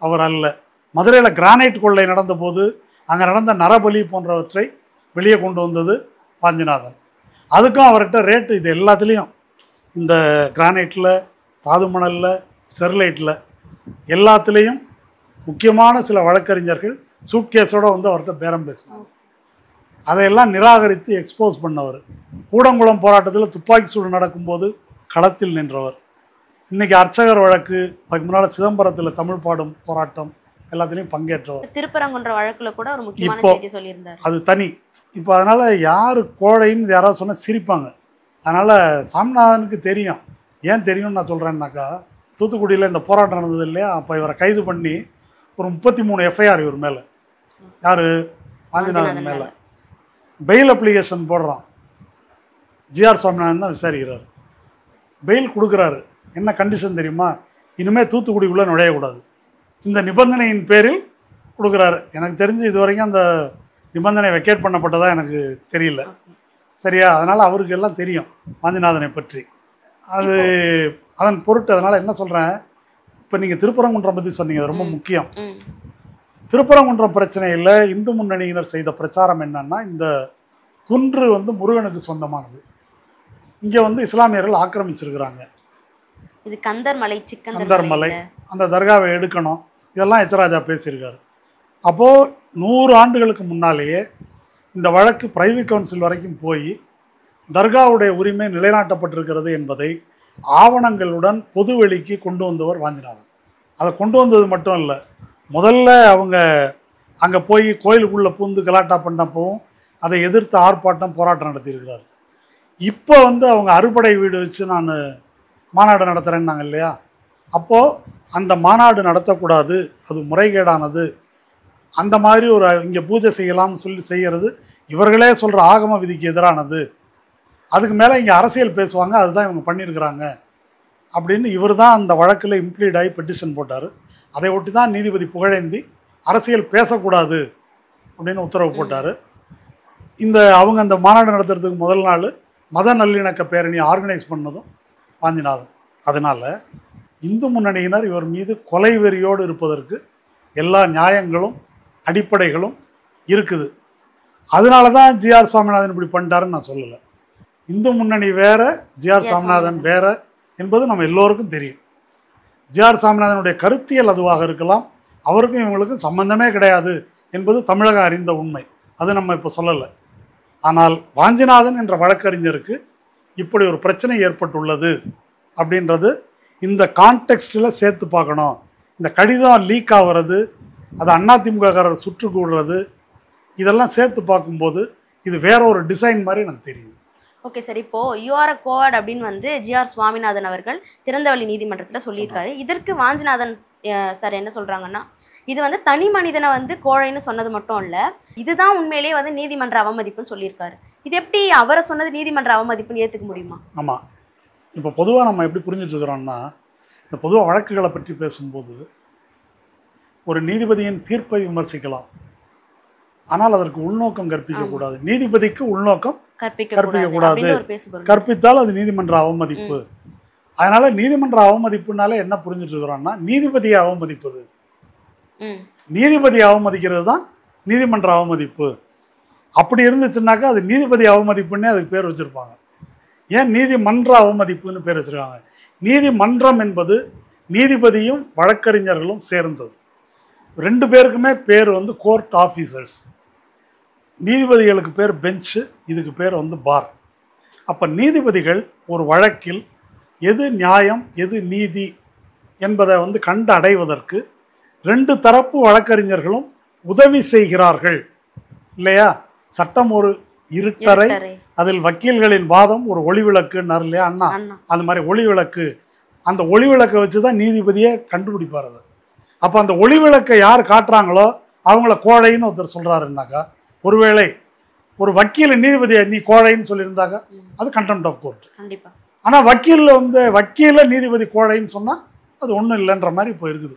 S1: அவர் அல்ல. மதுரையில் கிரானைட் கொள்ளை நடந்தபோது அங்கே நடந்த நரபலி போன்றவற்றை வெளியே கொண்டு வந்தது வாஞ்சிநாதன். அதுக்கும் அவர்கிட்ட ரேட்டு, இது எல்லாத்துலேயும் இந்த கிரானைட்டில், தாதுமணலில், ஸ்டெர்லைட்டில் எல்லாத்துலேயும் முக்கியமான சில வழக்கறிஞர்கள் சூட்கேஸோடு வந்து அவர்கிட்ட பேரம் பேசினாங்க. அதையெல்லாம் நிராகரித்து எக்ஸ்போஸ் பண்ணவர். கூடங்குளம் போராட்டத்தில் துப்பாக்கி சூடு நடக்கும்போது களத்தில் நின்றவர். இன்றைக்கி அர்ச்சகர் வழக்கு, அதுக்கு முன்னால் சிதம்பரத்தில் தமிழ் பாடும் போராட்டம் எல்லாத்துலேயும் பங்கேற்றவர்.
S2: திருப்பரங்குன்ற வழக்கில் கூட ஒரு முக்கியமான செய்தி சொல்லியிருந்தார்.
S1: அது தனி. இப்போ அதனால் யார் கோழைன்னு யாராவது சொன்னால் சிரிப்பாங்க. அதனால் சாமிநாதனுக்கு தெரியும். ஏன் தெரியும்னு நான் சொல்கிறேன்னாக்கா, தூத்துக்குடியில் இந்த போராட்டம் நடந்தது இல்லையா, அப்போ இவரை கைது பண்ணி ஒரு 33 எஃப்ஐஆர் இவர் மேலே, யார் வாஞ்சிநாதன் மேலே பெயில் அப்ளிகேஷன் போடுறான். ஜிஆர் சாமிநாதன் தான் விசாரிக்கிறார். பெயில் கொடுக்குறாரு. என்ன கண்டிஷன் தெரியுமா? இனிமேல் தூத்துக்குடிக்குள்ளே நுழையக்கூடாது. இந்த நிபந்தனையின் பேரில் கொடுக்குறாரு. எனக்கு தெரிஞ்சு இது வரைக்கும் அந்த நிபந்தனை வெக்கேட் பண்ணப்பட்டதாக எனக்கு தெரியல. சரியா? அதனால் அவருக்கு எல்லாம் தெரியும் வாஞ்சிநாதனை பற்றி. அது அதன் பொருட்டு. அதனால் என்ன சொல்கிறேன், இப்போ நீங்கள் திருப்பரங்குன்றம் பற்றி சொன்னீங்க, அது ரொம்ப முக்கியம். திருப்பரங்குன்றம் பிரச்சனையில் இந்து முன்னணியினர் செய்த பிரச்சாரம் என்னன்னா, இந்த குன்று வந்து முருகனுக்கு சொந்தமானது, இங்கே வந்து இஸ்லாமியர்கள் ஆக்கிரமிச்சிருக்கிறாங்க,
S2: இது கந்தர்
S1: மலை, அந்த தர்காவை எடுக்கணும், இதெல்லாம் எச்சராஜா பேசியிருக்காரு. அப்போது 100 ஆண்டுகளுக்கு முன்னாலேயே இந்த வழக்கு பிரைவேட் கவுன்சில் வரைக்கும் போய் தர்காவுடைய உரிமை நிலைநாட்டப்பட்டிருக்கிறது என்பதை ஆவணங்களுடன் பொதுவெளிக்கு கொண்டு வந்தவர் வாஞ்சிநாதன். அதை கொண்டு வந்தது மட்டும் இல்லை, முதல்ல அவங்க அங்கே போய் கோயிலுக்குள்ளே பூந்து கலாட்டா பண்ணப்பவும் அதை எதிர்த்து ஆர்ப்பாட்டம் போராட்டம் நடத்தியிருக்கிறார். இப்போ வந்து அவங்க அறுபடை வீடு வச்சு நான் மாநாடு நடத்துகிறேன்னாங்க இல்லையா, அப்போது அந்த மாநாடு நடத்தக்கூடாது, அது முறைகேடானது, அந்த மாதிரி ஒரு இங்கே பூஜை செய்யலாம்னு சொல்லி செய்கிறது இவர்களே சொல்கிற ஆகம விதிக்கு எதிரானது, அதுக்கு மேலே இங்கே அரசியல் பேசுவாங்க, அதுதான் இவங்க பண்ணியிருக்கிறாங்க அப்படின்னு இவர் தான் அந்த வழக்கில் இம்ப்ளீட் ஆகி பெட்டிஷன் போட்டார். அதை ஒட்டி தான் நீதிபதி புகழேந்தி அரசியல் பேசக்கூடாது அப்படின்னு உத்தரவு போட்டார். அவங்க அந்த மாநாடு நடத்துறதுக்கு முதல் நாள் மத நல்லிணக்க பேரணி ஆர்கனைஸ் பண்ணதும் வாஞ்சிநாதன். அதனால் இந்து முன்னணியினர் இவர் மீது கொலை வெறியோடு இருப்பதற்கு எல்லா நியாயங்களும் அடிப்படைகளும் இருக்குது. அதனால தான் ஜிஆர் சுவாமிநாதன் இப்படி பண்ணிட்டாருன்னு நான் சொல்லலை. இந்து முன்னணி வேற, ஜிஆர் சுவாமிநாதன் வேற என்பது நம்ம எல்லோருக்கும் தெரியும். ஜிஆர் சுவாமிநாதனுடைய கருத்தியல் அதுவாக இருக்கலாம், அவருக்கும் இவங்களுக்கும் சம்பந்தமே கிடையாது என்பது தமிழகம் அறிந்த உண்மை. அது நம்ம இப்போ சொல்லலை. ஆனால் வாஞ்சிநாதன் என்ற வழக்கறிஞருக்கு இப்படி ஒரு பிரச்சனை ஏற்பட்டுள்ளது அப்படின்றது இந்த கான்டெக்ஸ்டில் சேர்த்து பார்க்கணும். இந்த கடிதம் லீக் ஆகிறது, அது அதிமுககாரர் சுற்று கூடுறது, இதெல்லாம் சேர்த்து பார்க்கும்போது இது வேற ஒரு டிசைன் மாதிரி எனக்கு தெரியுது.
S2: ஓகே சார், இப்போ யூஆர் கோவாட் அப்படின்னு வந்து ஜிஆர் சுவாமிநாதன் அவர்கள் திறந்தவெளி நீதிமன்றத்தில் சொல்லியிருக்காரு. இதற்கு வாஞ்சிநாதன் சார் என்ன சொல்றாங்கன்னா, இது வந்து தனி மனிதனை வந்து கோழைன்னு சொன்னது மட்டும் இல்லை, இதுதான் உண்மையிலேயே வந்து நீதிமன்ற அவமதிப்புன்னு சொல்லியிருக்காரு. இது எப்படி அவரை சொன்னது நீதிமன்ற அவமதிப்புன்னு ஏற்றுக்க முடியுமா?
S1: ஆமாம். இப்போ பொதுவாக நம்ம எப்படி புரிஞ்சுட்டு இருக்கிறோம்னா, இந்த பொதுவாக வழக்குகளை பற்றி பேசும்போது ஒரு நீதிபதியின் தீர்ப்பை விமர்சிக்கலாம், ஆனால் அதற்கு உள்நோக்கம் கற்பிக்கக்கூடாது. நீதிபதிக்கு உள்நோக்கம் கற்பிக்கக்கூடாது. கற்பித்தால் அது நீதிமன்ற அவமதிப்பு. அதனால நீதிமன்ற அவமதிப்புனால என்ன புரிஞ்சுட்டு இருக்கிறோம்னா, நீதிபதியை அவமதிப்பது, நீதிபதியை அவமதிக்கிறது தான் நீதிமன்ற அவமதிப்பு. அப்படி இருந்துச்சுன்னாக்கா அது நீதிபதி அவமதிப்புன்னே அதுக்கு பேர் வச்சிருப்பாங்க. ஏன் நீதிமன்ற அவமதிப்புன்னு பேர் வச்சிருக்காங்க? நீதிமன்றம் என்பது நீதிபதியும் வழக்கறிஞர்களும் சேர்ந்தது. ரெண்டு பேருக்குமே பேர் வந்து கோர்ட் ஆஃபீஸர்ஸ். நீதிபதிகளுக்கு பேர் பெஞ்சு, இதுக்கு பேர் வந்து பார். அப்போ நீதிபதிகள் ஒரு வழக்கில் எது நியாயம் எது நீதி என்பதை வந்து கண்டு அடைவதற்கு ரெண்டு தரப்பு வழக்கறிஞர்களும் உதவி செய்கிறார்கள் இல்லையா? சட்டம் ஒரு இருட்டறை, அதில் வக்கீல்களின் வாதம் ஒரு ஒளிவிளக்குன்னார் இல்லையா அண்ணா? அந்த மாதிரி ஒளிவிளக்கு, அந்த ஒளிவிளக்கை வச்சு தான் நீதிபதியை கண்டுபிடிப்பார். அது அப்போ அந்த ஒளிவிளக்கை யார் காட்டுறாங்களோ அவங்கள கோழைன்னு ஒருத்தர் சொல்கிறாருன்னாக்கா, ஒருவேளை ஒரு வக்கீல் நீதிபதியை நீ கோழைன்னு சொல்லியிருந்தாக்கா அது கண்டெம்ட் ஆஃப் கோர்ட்.
S2: கண்டிப்பாக. ஆனால்
S1: வக்கீலில் வந்து வக்கீல நீதிபதி கோழைன்னு சொன்னால் அது ஒன்றும் இல்லைன்ற மாதிரி இப்போ இருக்குது.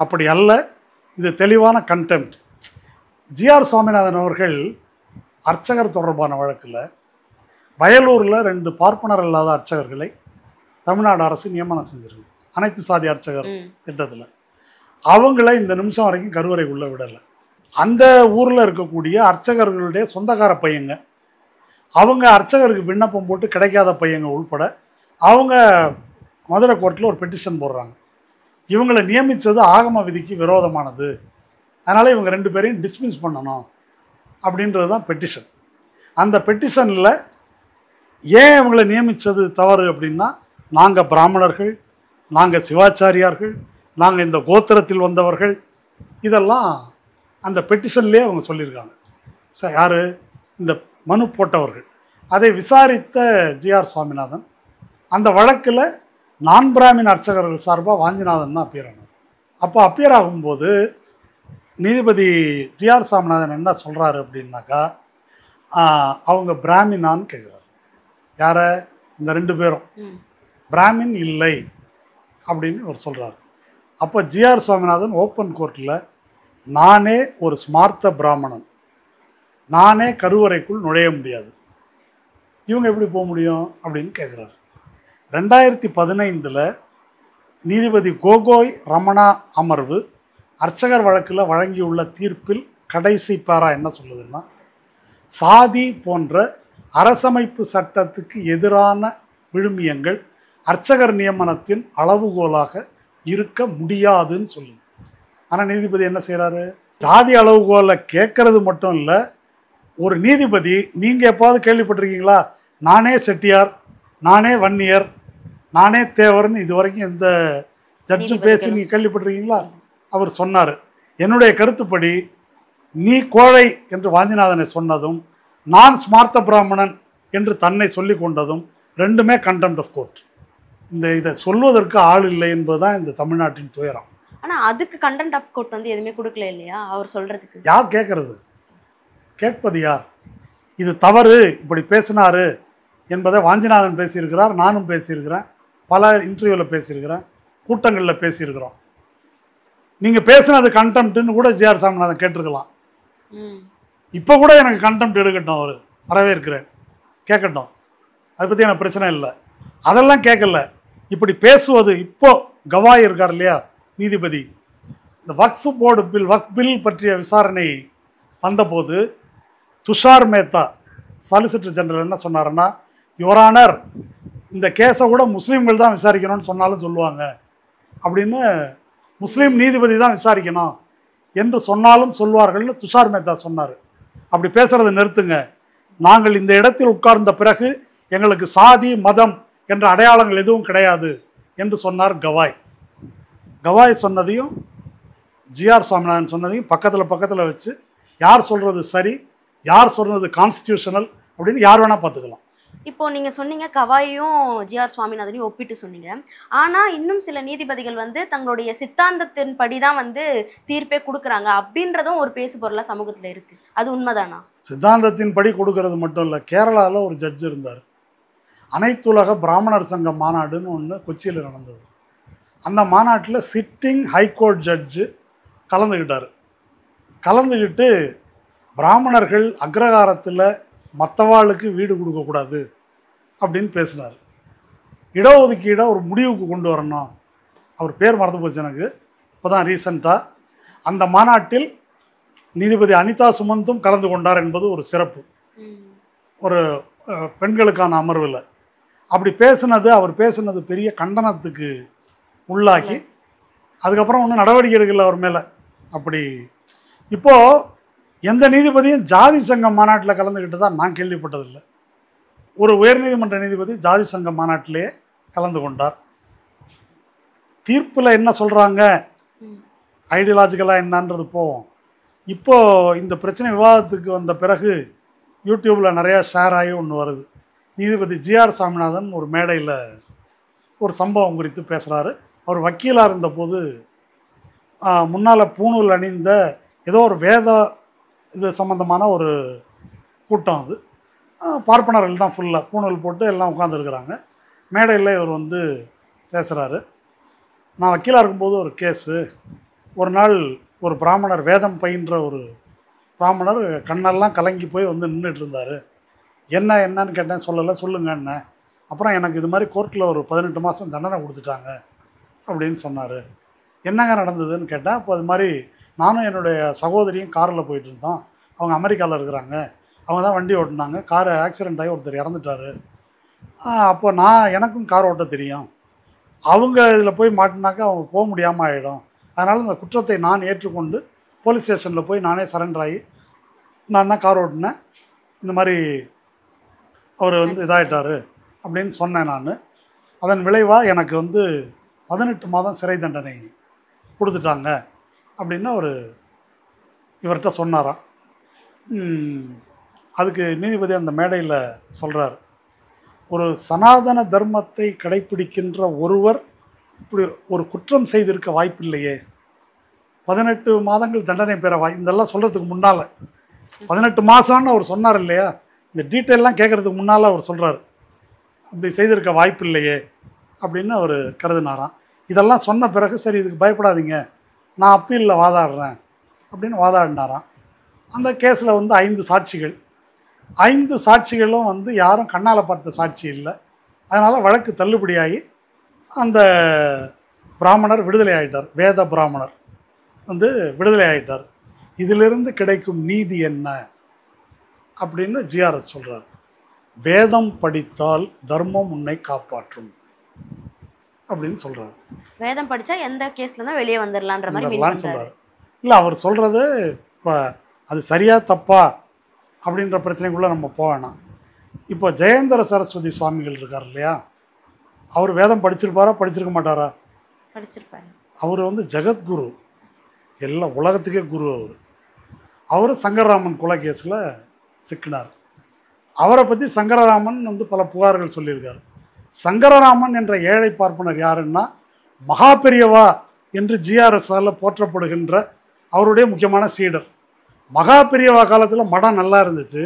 S1: அப்படி அல்ல, இது தெளிவான கண்டெம்ட். ஜிஆர் சுவாமிநாதன் அவர்கள் அர்ச்சகர் தொடர்பான வழக்கில் வயலூரில் 2 பார்ப்பனர் இல்லாத அர்ச்சகர்களை தமிழ்நாடு அரசு நியமனம் செஞ்சிருக்கு, அனைத்து சாதி அர்ச்சகர் திட்டத்தில். அவங்கள இந்த நிமிஷம் வரைக்கும் கருவறைக்குள்ளே விடலை. அந்த ஊரில் இருக்கக்கூடிய அர்ச்சகர்களுடைய சொந்தக்கார பையங்க, அவங்க அர்ச்சகருக்கு விண்ணப்பம் போட்டு கிடைக்காத பையங்க உள்பட அவங்க மதுரை கோர்ட்டில் ஒரு பெட்டிஷன் போடுறாங்க. இவங்களை நியமித்தது ஆகம விதிக்கு விரோதமானது, அதனால் இவங்க 2 பேரையும் டிஸ்மிஸ் பண்ணணும் அப்படின்றது தான் பெட்டிஷன். அந்த பெட்டிஷனில் ஏன் இவங்களை நியமித்தது தவறு அப்படின்னா, நாங்கள் பிராமணர்கள், நாங்கள் சிவாச்சாரியார்கள், நாங்கள் இந்த கோத்திரத்தில் வந்தவர்கள், இதெல்லாம் அந்த பெட்டிஷன்லேயே அவங்க சொல்லியிருக்காங்க. யார்? இந்த மனு போட்டவர்கள். அதை விசாரித்த ஜிஆர் சுவாமிநாதன் அந்த வழக்கில் நான் பிராமின் அர்ச்சகர்கள் சார்பாக வாஞ்சிநாதன் தான் அப்பியர் ஆனார். அப்போ அப்பியர் ஆகும்போது நீதிபதி ஜிஆர் சுவாமிநாதன் என்ன சொல்கிறாரு அப்படின்னாக்கா, அவங்க பிராமினான்னு கேட்குறாரு. யாரை? இந்த 2 பேரும் பிராமின் இல்லை அப்படின்னு அவர் சொல்கிறார். அப்போ ஜிஆர் சுவாமிநாதன் ஓப்பன் கோர்ட்டில், நானே ஒரு ஸ்மார்த்த பிராமணன், நானே கருவறைக்குள் நுழைய முடியாது, இவங்க எப்படி போக முடியும் அப்படின்னு கேட்குறாரு. 2015 நீதிபதி கோகோய் ரமணா அமர்வு அர்ச்சகர் வழக்கில் வழங்கியுள்ள தீர்ப்பில் கடைசி பேரா என்ன சொல்லுதுன்னா, சாதி போன்ற அரசமைப்பு சட்டத்துக்கு எதிரான விழுமியங்கள் அர்ச்சகர் நியமனத்தின் அளவுகோலாக இருக்க முடியாதுன்னு சொல்லுது. ஆனால் நீதிபதி என்ன செய்கிறாரு? சாதி அளவுகோலை கேட்கறது மட்டும் இல்லை, ஒரு நீதிபதி, நீங்கள் எப்பாவது கேள்விப்பட்டிருக்கீங்களா, நானே செட்டியார், நானே வன்னியர், நானே தேவர்னு இது வரைக்கும் எந்த ஜட்ஜும் பேசி நீங்கள் கேள்விப்பட்டிருக்கீங்களா? அவர் சொன்னார், என்னுடைய கருத்துப்படி நீ கோழை என்று வாஞ்சிநாதனை சொன்னதும், நான் ஸ்மார்த்த பிராமணன் என்று தன்னை சொல்லி கொண்டதும் ரெண்டுமே கண்டெம்ட் ஆஃப் கோர்ட். இதை சொல்வதற்கு ஆள் இல்லை என்பதுதான் இந்த தமிழ்நாட்டின் துயரம்.
S2: ஆனால் அதுக்கு கண்டெம்ட் ஆஃப் கோர்ட் வந்து எதுவுமே கொடுக்கல இல்லையா அவர் சொல்கிறதுக்கு?
S1: யார் கேட்கறது? கேட்பது யார்? இது தவறு, இப்படி பேசினாரு என்பதை வாஞ்சிநாதன் பேசியிருக்கிறார், நானும் பேசியிருக்கிறேன், பல இன்டர்வியூவில் பேசியிருக்கிறேன், கூட்டங்களில் பேசியிருக்கிறோம். நீங்கள் பேசினது கண்டெம்ட்னு கூட ஜிஆர் சாமிநாதன் கேட்டிருக்கலாம். இப்போ கூட எனக்கு கண்டெம்ட் எடுக்கட்டும், அவர் வரவேற்கிறேன், கேட்கட்டும், அதை பற்றி எனக்கு பிரச்சனை இல்லை. அதெல்லாம் கேட்கல. இப்படி பேசுவது, இப்போ கவாய் இருக்கார் இல்லையா நீதிபதி, இந்த வக்ஃப் போர்டு பில், வக்ஃப் பில் பற்றிய விசாரணை வந்தபோது துஷார் மேத்தா சாலிசிட்டர் ஜெனரல் என்ன சொன்னாருன்னா, யுவரானர் இந்த கேஸை கூட முஸ்லீம்கள் தான் விசாரிக்கணும்னு சொன்னாலும் சொல்லுவாங்க, அப்படின்னு முஸ்லீம் நீதிபதி தான் விசாரிக்கணும் என்று சொன்னாலும் சொல்வார்கள்னு துஷார் மேத்தா சொன்னார். அப்படி பேசுறதை நிறுத்துங்க. நாங்கள் இந்த இடத்தில் உட்கார்ந்த பிறகு எங்களுக்கு சாதி மதம் என்ற அடையாளங்கள் எதுவும் கிடையாது என்று சொன்னார் கவாய். கவாய் சொன்னதையும் ஜிஆர் சுவாமிநாதன் சொன்னதையும் பக்கத்தில் வச்சு யார் சொல்கிறது சரி, யார் சொல்கிறது கான்ஸ்டியூஷனல் அப்படின்னு யார் வேணால் பார்த்துக்கலாம்.
S2: இப்போ நீங்க சொன்னீங்க கவாயையும் ஜிஆர் சுவாமிநாதனையும் ஒப்பிட்டு சொன்னீங்க. ஆனா இன்னும் சில நீதிபதிகள் வந்து தங்களுடைய சித்தாந்தத்தின் படிதான் வந்து தீர்ப்பே கொடுக்குறாங்க அப்படின்றதும் ஒரு பேசு பொருளா சமூகத்துல இருக்கு. அது உண்மைதானா?
S1: சித்தாந்தத்தின் படி கொடுக்கறது மட்டும் இல்லை. கேரளாவில் ஒரு ஜட்ஜ் இருந்தார். அனைத்துலக பிராமணர் சங்க மாநாடுன்னு ஒன்று கொச்சியில் நடந்தது. அந்த மாநாட்டில் சிட்டிங் ஹைகோர்ட் ஜட்ஜு கலந்துக்கிட்டு பிராமணர்கள் அக்ரகாரத்தில் மற்றவாளுக்கு வீடு கொடுக்கக்கூடாது அப்படின்னு பேசினார். இடஒதுக்கீடை ஒரு முடிவுக்கு கொண்டு வரணும். அவர் பேர் மறந்து போச்சு எனக்கு, இப்போ தான் ரீசண்டாக. அந்த மாநாட்டில் நீதிபதி அனிதா சுமந்தும் கலந்து கொண்டார் என்பது ஒரு சிறப்பு. ஒரு பெண்களுக்கான அமர்வில் அப்படி அவர் பேசினது பெரிய கண்டனத்துக்கு உள்ளாக்கி அதுக்கப்புறம் ஒன்றும் நடவடிக்கை எடுக்கல அவர் மேலே. அப்படி இப்போது எந்த நீதிபதியும் ஜாதி சங்க மாநாட்டில் கலந்துக்கிட்டு தான் நான் கேள்விப்பட்டதில்லை. ஒரு உயர்நீதிமன்ற நீதிபதி ஜாதி சங்க மாநாட்டிலேயே கலந்து கொண்டார். தீர்ப்பில் என்ன சொல்கிறாங்க, ஐடியாலஜிக்கலாக என்னன்றது போவோம். இப்போது இந்த பிரச்சனை விவாதத்துக்கு வந்த பிறகு யூடியூப்பில் நிறையா ஷேர் ஆகி ஒன்று வருது. நீதிபதி ஜிஆர் சாமிநாதன் ஒரு மேடையில் ஒரு சம்பவம் குறித்து பேசுகிறாரு. அவர் வக்கீலாக இருந்தபோது முன்னால் பூணூல் அணிந்த ஏதோ ஒரு வேத இது சம்மந்தமான ஒரு கூட்டம், அது பார்ப்பனர்கள் தான் ஃபுல்லாக பூணூல் போட்டு எல்லாம் உட்காந்துருக்குறாங்க. மேடையில் இவர் வந்து பேசுகிறாரு. நான் வக்கீலாக இருக்கும்போது ஒரு கேஸு, ஒரு நாள் ஒரு பிராமணர், வேதம் பயின்ற ஒரு பிராமணர் கண்ணெல்லாம் கலங்கி போய் வந்து நின்றுட்டு இருந்தார். என்னன்னு கேட்டேன், சொல்லலை, சொல்லுங்கன்னு. அப்புறம் எனக்கு இது மாதிரி கோர்ட்டில் ஒரு 18 மாதம் தண்டனை கொடுத்துட்டாங்க அப்படின்னு சொன்னார். என்னங்க நடந்ததுன்னு கேட்டேன். அப்போ அது மாதிரி நானும் என்னுடைய சகோதரியும் காரில் போயிட்டு இருந்தோம். அவங்க அமெரிக்காவில் இருக்கிறாங்க. அவங்க தான் வண்டி ஓட்டினாங்க. கார் ஆக்சிடெண்ட் ஆகி ஒருத்தர் இறந்துட்டார். அப்போ எனக்கும் கார் ஓட்ட தெரியும். அவங்க இதில் போய் மாட்டினாக்கா அவங்க போக முடியாமல் ஆகிடும். அதனால் இந்த குற்றத்தை நான் ஏற்றுக்கொண்டு போலீஸ் ஸ்டேஷனில் போய் நானே சரண்டர் ஆகி நான் தான் கார் ஓட்டினேன், இந்த மாதிரி அவர் வந்து இதாகிட்டார் அப்படின்னு சொன்னேன் நான். அதன் விளைவாக எனக்கு வந்து 18 மாதம் சிறை தண்டனை கொடுத்துட்டாங்க அப்படின்னு அவர் இவர்கிட்ட சொன்னாராம். அதுக்கு நீதிபதி அந்த மேடையில் சொல்கிறார், ஒரு சனாதன தர்மத்தை கடைப்பிடிக்கின்ற ஒருவர் இப்படி ஒரு குற்றம் செய்திருக்க வாய்ப்பில்லையே. 18 மாதங்கள் தண்டனை பெற இதெல்லாம் சொல்கிறதுக்கு முன்னால் 18 மாதம்னு அவர் சொன்னார் இல்லையா, இந்த டீட்டெயிலெலாம் கேட்குறதுக்கு முன்னால் அவர் சொல்கிறார், அப்படி செய்திருக்க வாய்ப்பு இல்லையே அப்படின்னு அவர் கருதினாராம். இதெல்லாம் சொன்ன பிறகு சரி இதுக்கு பயப்படாதீங்க, நான் அப்பீலில் வாதாடுறேன் அப்படின்னு வாதாடினாராம். அந்த கேஸில் வந்து 5 சாட்சிகள், 5 சாட்சிகளும் வந்து யாரும் கண்ணால் பார்த்த சாட்சி இல்லை. அதனால் வழக்கு தள்ளுபடியாகி அந்த பிராமணர் விடுதலை ஆகிட்டார். வேத பிராமணர் வந்து விடுதலை ஆகிட்டார். இதிலிருந்து கிடைக்கும் நீதி என்ன அப்படின்னு ஜிஆர்எஸ் சொல்கிறார். வேதம் படித்தால் தர்மம் உன்னை காப்பாற்றும் அப்படின்னு சொல்கிறார்.
S2: வேதம் படித்தா எந்த கேஸில் தான் வெளியே வந்துடலான்ற மாதிரி
S1: சொல்கிறார். இல்லை, அவர் சொல்கிறது இப்போ அது சரியா தப்பா அப்படின்ற பிரச்சனைக்குள்ளே நம்ம போவேணாம். இப்போ ஜெயேந்திர சரஸ்வதி சுவாமிகள் இருக்கார் இல்லையா, அவர் வேதம் படிச்சிருப்பாரா படிச்சிருக்க மாட்டாரா?
S2: படிச்சிருப்பாரு.
S1: அவர் வந்து ஜெகத்குரு, எல்லா உலகத்துக்கே குரு. அவர் சங்கரராமன் கொலை கேஸில் சிக்கினார். அவரை பற்றி சங்கரராமன் வந்து பல புகார்கள் சொல்லியிருக்கார். சங்கரராமன் என்ற ஏழை பார்ப்பனர் யாருன்னா மகாபெரியவா என்று ஜிஆர்எஸ்ஆல் போற்றப்படுகின்ற அவருடைய முக்கியமான சீடர். மகாபெரியவா காலத்தில் மடம் நல்லா இருந்துச்சு,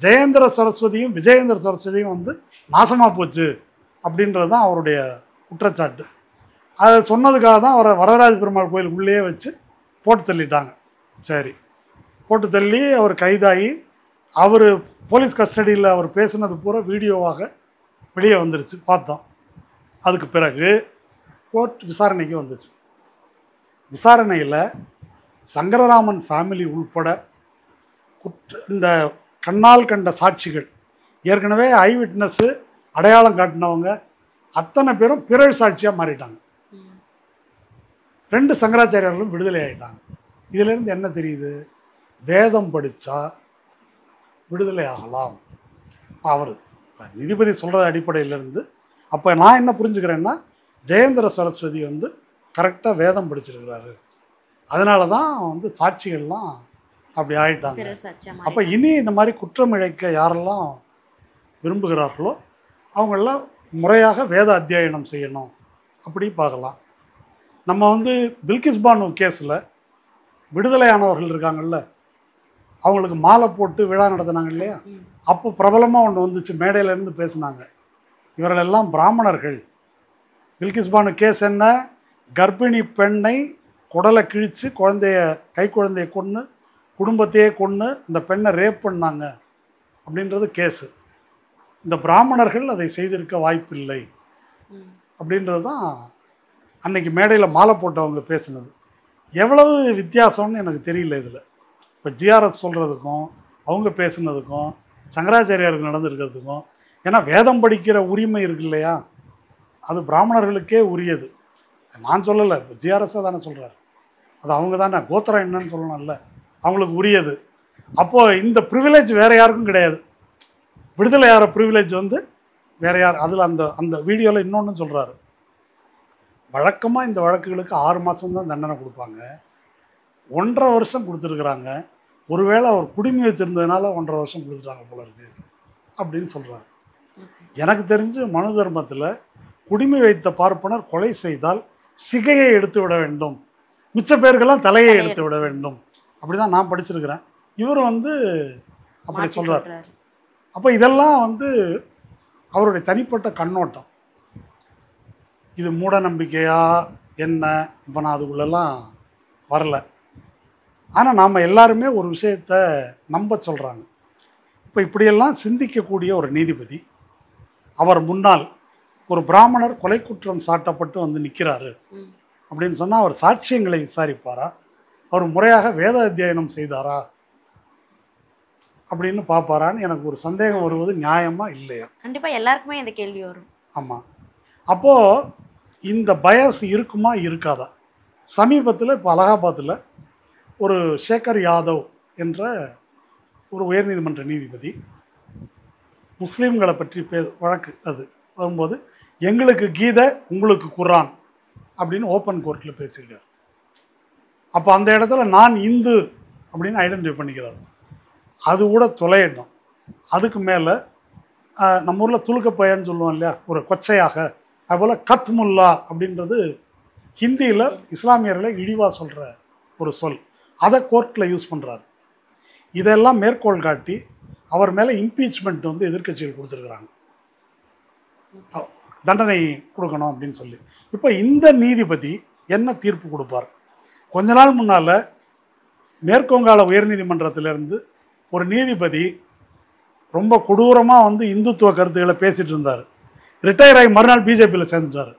S1: ஜெயேந்திர சரஸ்வதியும் விஜயேந்திர சரஸ்வதியும் வந்து நாசமாக போச்சு அப்படின்றது தான் அவருடைய குற்றச்சாட்டு. அதை சொன்னதுக்காக தான் அவரை வரதராஜ பெருமாள் கோயிலுக்குள்ளேயே வச்சு போட்டு தள்ளிட்டாங்க. சரி, போட்டு தள்ளி அவர் கைதாகி அவர் போலீஸ் கஸ்டடியில் அவர் பேசுனது பூரா வீடியோவாக வெளியே வந்துருச்சு, பார்த்தோம். அதுக்கு பிறகு கோர்ட் விசாரணைக்கு வந்துச்சு. விசாரணையில் சங்கரராமன் ஃபேமிலி உள்பட இந்த கண்ணால் கண்ட சாட்சிகள், ஏற்கனவே ஐ விட்னஸ்ஸு அடையாளம் காட்டினவங்க அத்தனை பேரும் பிறழ் சாட்சியாக மாறிட்டாங்க. 2 சங்கராச்சாரியர்களும் விடுதலை ஆகிட்டாங்க. இதிலேருந்து என்ன தெரியுது? வேதம் படித்தா விடுதலை ஆகலாம். அவர் நீதிபதி சொல்கிற அடிப்படையிலேருந்து அப்போ நான் என்ன புரிஞ்சுக்கிறேன்னா, ஜெயேந்திர சரஸ்வதி வந்து கரெக்டாக வேதம் படிச்சிருக்கிறாரு, அதனால தான் வந்து சாட்சிகள்லாம் அப்படி ஆயிட்டாங்க. அப்போ இனி இந்த மாதிரி குற்றம் இழைக்க யாரெல்லாம் விரும்புகிறார்களோ அவங்களெல்லாம் முறையாக வேத அத்தியாயனம் செய்யணும், அப்படி பார்க்கலாம். நம்ம வந்து பில்கிஸ் பானு கேஸில் விடுதலையானவர்கள் இருக்காங்கல்ல, அவங்களுக்கு மாலை போட்டு விழா நடத்தினாங்க இல்லையா, அப்போ பிரபலமாக ஒன்று வந்துச்சு, மேடையிலேருந்து பேசுனாங்க, இவர்களெல்லாம் பிராமணர்கள். பில்கிஸ் பானு கேஸ் என்ன? கர்ப்பிணி பெண்ணை குடலை கிழித்து கை குழந்தைய கொன்று குடும்பத்தையே கொன்று அந்த பெண்ணை ரேப் பண்ணாங்க அப்படின்றது கேஸு. இந்த பிராமணர்கள் அதை செய்திருக்க வாய்ப்பில்லை அப்படின்றது தான் அன்னைக்கு மேடையில் மாலை போட்டவங்க பேசுனது. எவ்வளவு வித்தியாசம்னு எனக்கு தெரியல இதில். இப்போ ஜிஆர்எஸ் சொல்கிறதுக்கும் அவங்க பேசுனதுக்கும் சங்கராச்சாரியாருக்கு நடந்திருக்கிறதுக்கும், ஏன்னா வேதம் படிக்கிற உரிமை இருக்கு இல்லையா, அது பிராமணர்களுக்கே உரியது. நான் சொல்லலை, இப்போ ஜிஆர்எஸ்ஸாக தானே சொல்கிறார், அது அவங்க தானே கோத்திரம் என்னன்னு சொல்லணும்ல, அவங்களுக்கு உரியது. அப்போது இந்த ப்ரிவிலேஜ் வேறு யாருக்கும் கிடையாது. விடுதலை ஆகிற ப்ரிவிலேஜ் வந்து வேறு யார். அதில் அந்த வீடியோவில் இன்னொன்று சொல்கிறாரு, வழக்கமாக இந்த வழக்குகளுக்கு 6 மாதம்தான் தண்டனை கொடுப்பாங்க, 1.5 வருஷம் கொடுத்துருக்குறாங்க, ஒருவேளை அவர் குடுமி வச்சுருந்ததுனால 1.5 வருஷம் கொடுத்துட்டாங்க போல இருக்கு அப்படின்னு சொல்கிறார். எனக்கு தெரிஞ்சு மனு தர்மத்தில் குடுமி வைத்த பார்ப்பனர் கொலை செய்தால் சிகையை எடுத்து விட வேண்டும், மிச்ச பேருக்கெல்லாம் தலையை எடுத்து விட வேண்டும், அப்படி தான் நான் படிச்சிருக்கிறேன். இவர் வந்து அப்படி சொல்கிறார். அப்போ இதெல்லாம் வந்து அவருடைய தனிப்பட்ட கண்ணோட்டம். இது மூட நம்பிக்கையா என்ன, இப்போ நான் அதுக்குள்ளெல்லாம் வரல. ஆனால் நாம் எல்லாருமே ஒரு விஷயத்தை நம்ப சொல்கிறாங்க. இப்போ இப்படியெல்லாம் சிந்திக்கக்கூடிய ஒரு நீதிபதி, அவர் முன்னால் ஒரு பிராமணர் கொலை குற்றம் சாட்டப்பட்டு வந்து நிற்கிறாரு அப்படின்னு சொன்னால் அவர் சாட்சியங்களை விசாரிப்பாரா, அவர் முறையாக வேத அத்தியாயனம் செய்தாரா அப்படின்னு பார்ப்பாரான்னு எனக்கு ஒரு சந்தேகம் வருவது நியாயமாக இல்லையா?
S2: கண்டிப்பாக எல்லாருக்குமே இந்த கேள்வி வரும்.
S1: ஆமாம். அப்போது இந்த பயஸ் இருக்குமா இருக்காதா? சமீபத்தில் இப்போ அலகாபாத்தில் ஒரு சேகர் யாதவ் என்ற ஒரு உயர்நீதிமன்ற நீதிபதி முஸ்லீம்களை பற்றி வழக்கு அது வரும்போது, எங்களுக்கு கீதை உங்களுக்கு குர்ஆன் அப்படின்னு ஓப்பன் கோர்ட்டில் பேசியிருக்கார். அப்போ அந்த இடத்துல நான் இந்து அப்படின்னு ஐடென்டிஃபை பண்ணிக்கிறார். அது கூட தொலையிடும். அதுக்கு மேலே நம்ம ஊரில் துலுக்கப்பயன்னு சொல்லுவோம் இல்லையா, ஒரு கொச்சையாக, அதுபோல் கத்முல்லா அப்படின்றது ஹிந்தியில் இஸ்லாமியர்களை இழிவாக சொல்கிற ஒரு சொல், அதை கோர்ட்டில் யூஸ் பண்ணுறாரு. இதெல்லாம் மேற்கோள் காட்டி அவர் மேலே இம்பீச்மெண்ட் வந்து எதிர்க்கட்சிகள் கொடுத்துருக்குறாங்க, தண்டனை கொடுக்கணும் அப்படின்னு சொல்லி. இப்போ இந்த நீதிபதி என்ன தீர்ப்பு கொடுப்பார்? கொஞ்ச நாள் முன்னால் மேற்குவங்காள உயர்நீதிமன்றத்திலேருந்து ஒரு நீதிபதி ரொம்ப கொடூரமாக வந்து இந்துத்துவ கருத்துக்களை பேசிகிட்டு இருந்தார். ரிட்டையர் ஆகி மறுநாள் பிஜேபியில் சேர்ந்துட்டார்.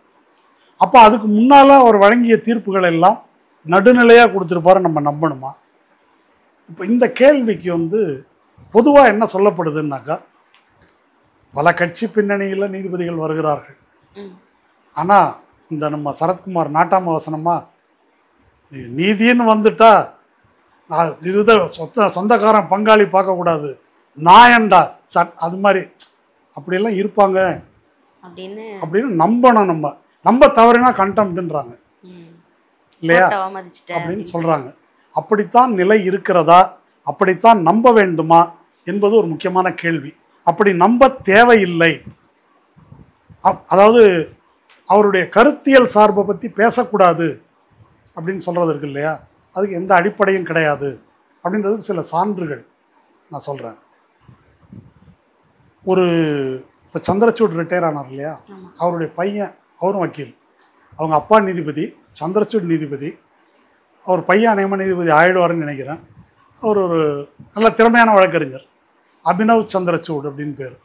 S1: அப்போ அதுக்கு முன்னால் அவர் வழங்கிய தீர்ப்புகள் எல்லாம் நடுநிலையாக கொடுத்துருப்பாரு, நம்ம நம்பணுமா? இப்போ இந்த கேள்விக்கு வந்து பொதுவாக என்ன சொல்லப்படுதுன்னாக்கா, பல கட்சி பின்னணியில் நீதிபதிகள் வருகிறார்கள். ஆனால் இந்த நம்ம சரத்குமார் நாட்டாம வசனமாக நீதின்னு வந்துட்டா இது சொந்தக்காரன் பங்காளி பார்க்கக்கூடாது, நாயண்டா அது மாதிரி அப்படியெல்லாம் இருப்பாங்க அப்படின்னு நம்பணும். நம்ம தவறினா கண்டெம்ட்ன்றாங்க இல்லையா அப்படின்னு சொல்கிறாங்க. அப்படித்தான் நிலை இருக்கிறதா, அப்படித்தான் நம்ப வேண்டுமா என்பது ஒரு முக்கியமான கேள்வி. அப்படி நம்ப தேவையில்லை. அதாவது அவருடைய கருத்தியல் சார்பை பற்றி பேசக்கூடாது அப்படின்னு சொல்கிறது இருக்கு இல்லையா, அதுக்கு எந்த அடிப்படையும் கிடையாது அப்படின்றதுக்கு சில சான்றுகள் நான் சொல்கிறேன். ஒரு இப்போ சந்திரசூட் ரிட்டையர் ஆனார் இல்லையா, அவருடைய பையன், அவரும் வக்கீல், அவங்க அப்பா நீதிபதி, சந்திரசூட் நீதிபதி, அவர் பையன் அநேகமாக நீதிபதி ஆயிடுவார்னு நினைக்கிறேன். அவர் ஒரு நல்ல திறமையான வழக்கறிஞர், அபினவ் சந்திரசூட் அப்படின்னு பேர்.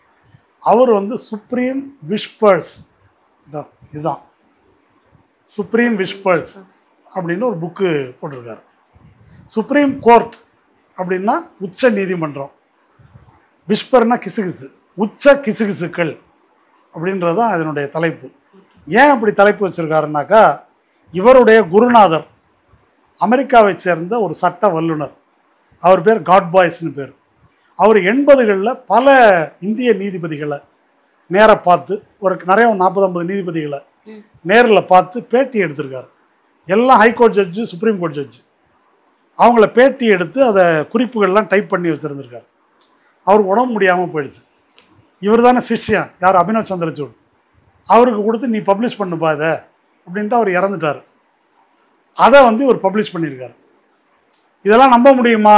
S1: அவர் வந்து சுப்ரீம் விஸ்பர்ஸ், இதுதான் சுப்ரீம் விஸ்பர்ஸ் அப்படின்னு ஒரு புக்கு போட்டிருக்காரு. சுப்ரீம் கோர்ட் அப்படின்னா உச்ச நீதிமன்றம், விஸ்பர்னா கிசுகிசு, உச்ச கிசுகிசுக்கள் அப்படின்றது தான் அதனுடைய தலைப்பு. ஏன் அப்படி தலைப்பு வச்சுருக்காருனாக்கா, இவருடைய குருநாதர் அமெரிக்காவை சேர்ந்த ஒரு சட்ட வல்லுனர், அவர் பேர் காட்பாய்ஸ்னு பேர். அவர் 80களில் பல இந்திய நீதிபதிகளை நேராக பார்த்து, ஒரு நிறைய 40-50 நீதிபதிகளை நேரில் பார்த்து பேட்டி எடுத்திருக்காரு. எல்லாம் high court judge, supreme court judge. அவங்கள பேட்டி எடுத்து அதை குறிப்புகள்லாம் டைப் பண்ணி வச்சுருந்துருக்காரு. அவருக்கு உடம்பு முடியாமல் போயிடுச்சு. இவர் தானே சிஷ்யன், யார், அபினவ் சந்திரசூட். அவருக்கு கொடுத்து நீ பப்ளிஷ் பண்ணுப்பா இதை அப்படின்ட்டு அவர் இறந்துட்டார். அதை வந்து இவர் பப்ளிஷ் பண்ணியிருக்காரு. இதெல்லாம் நம்ப முடியுமா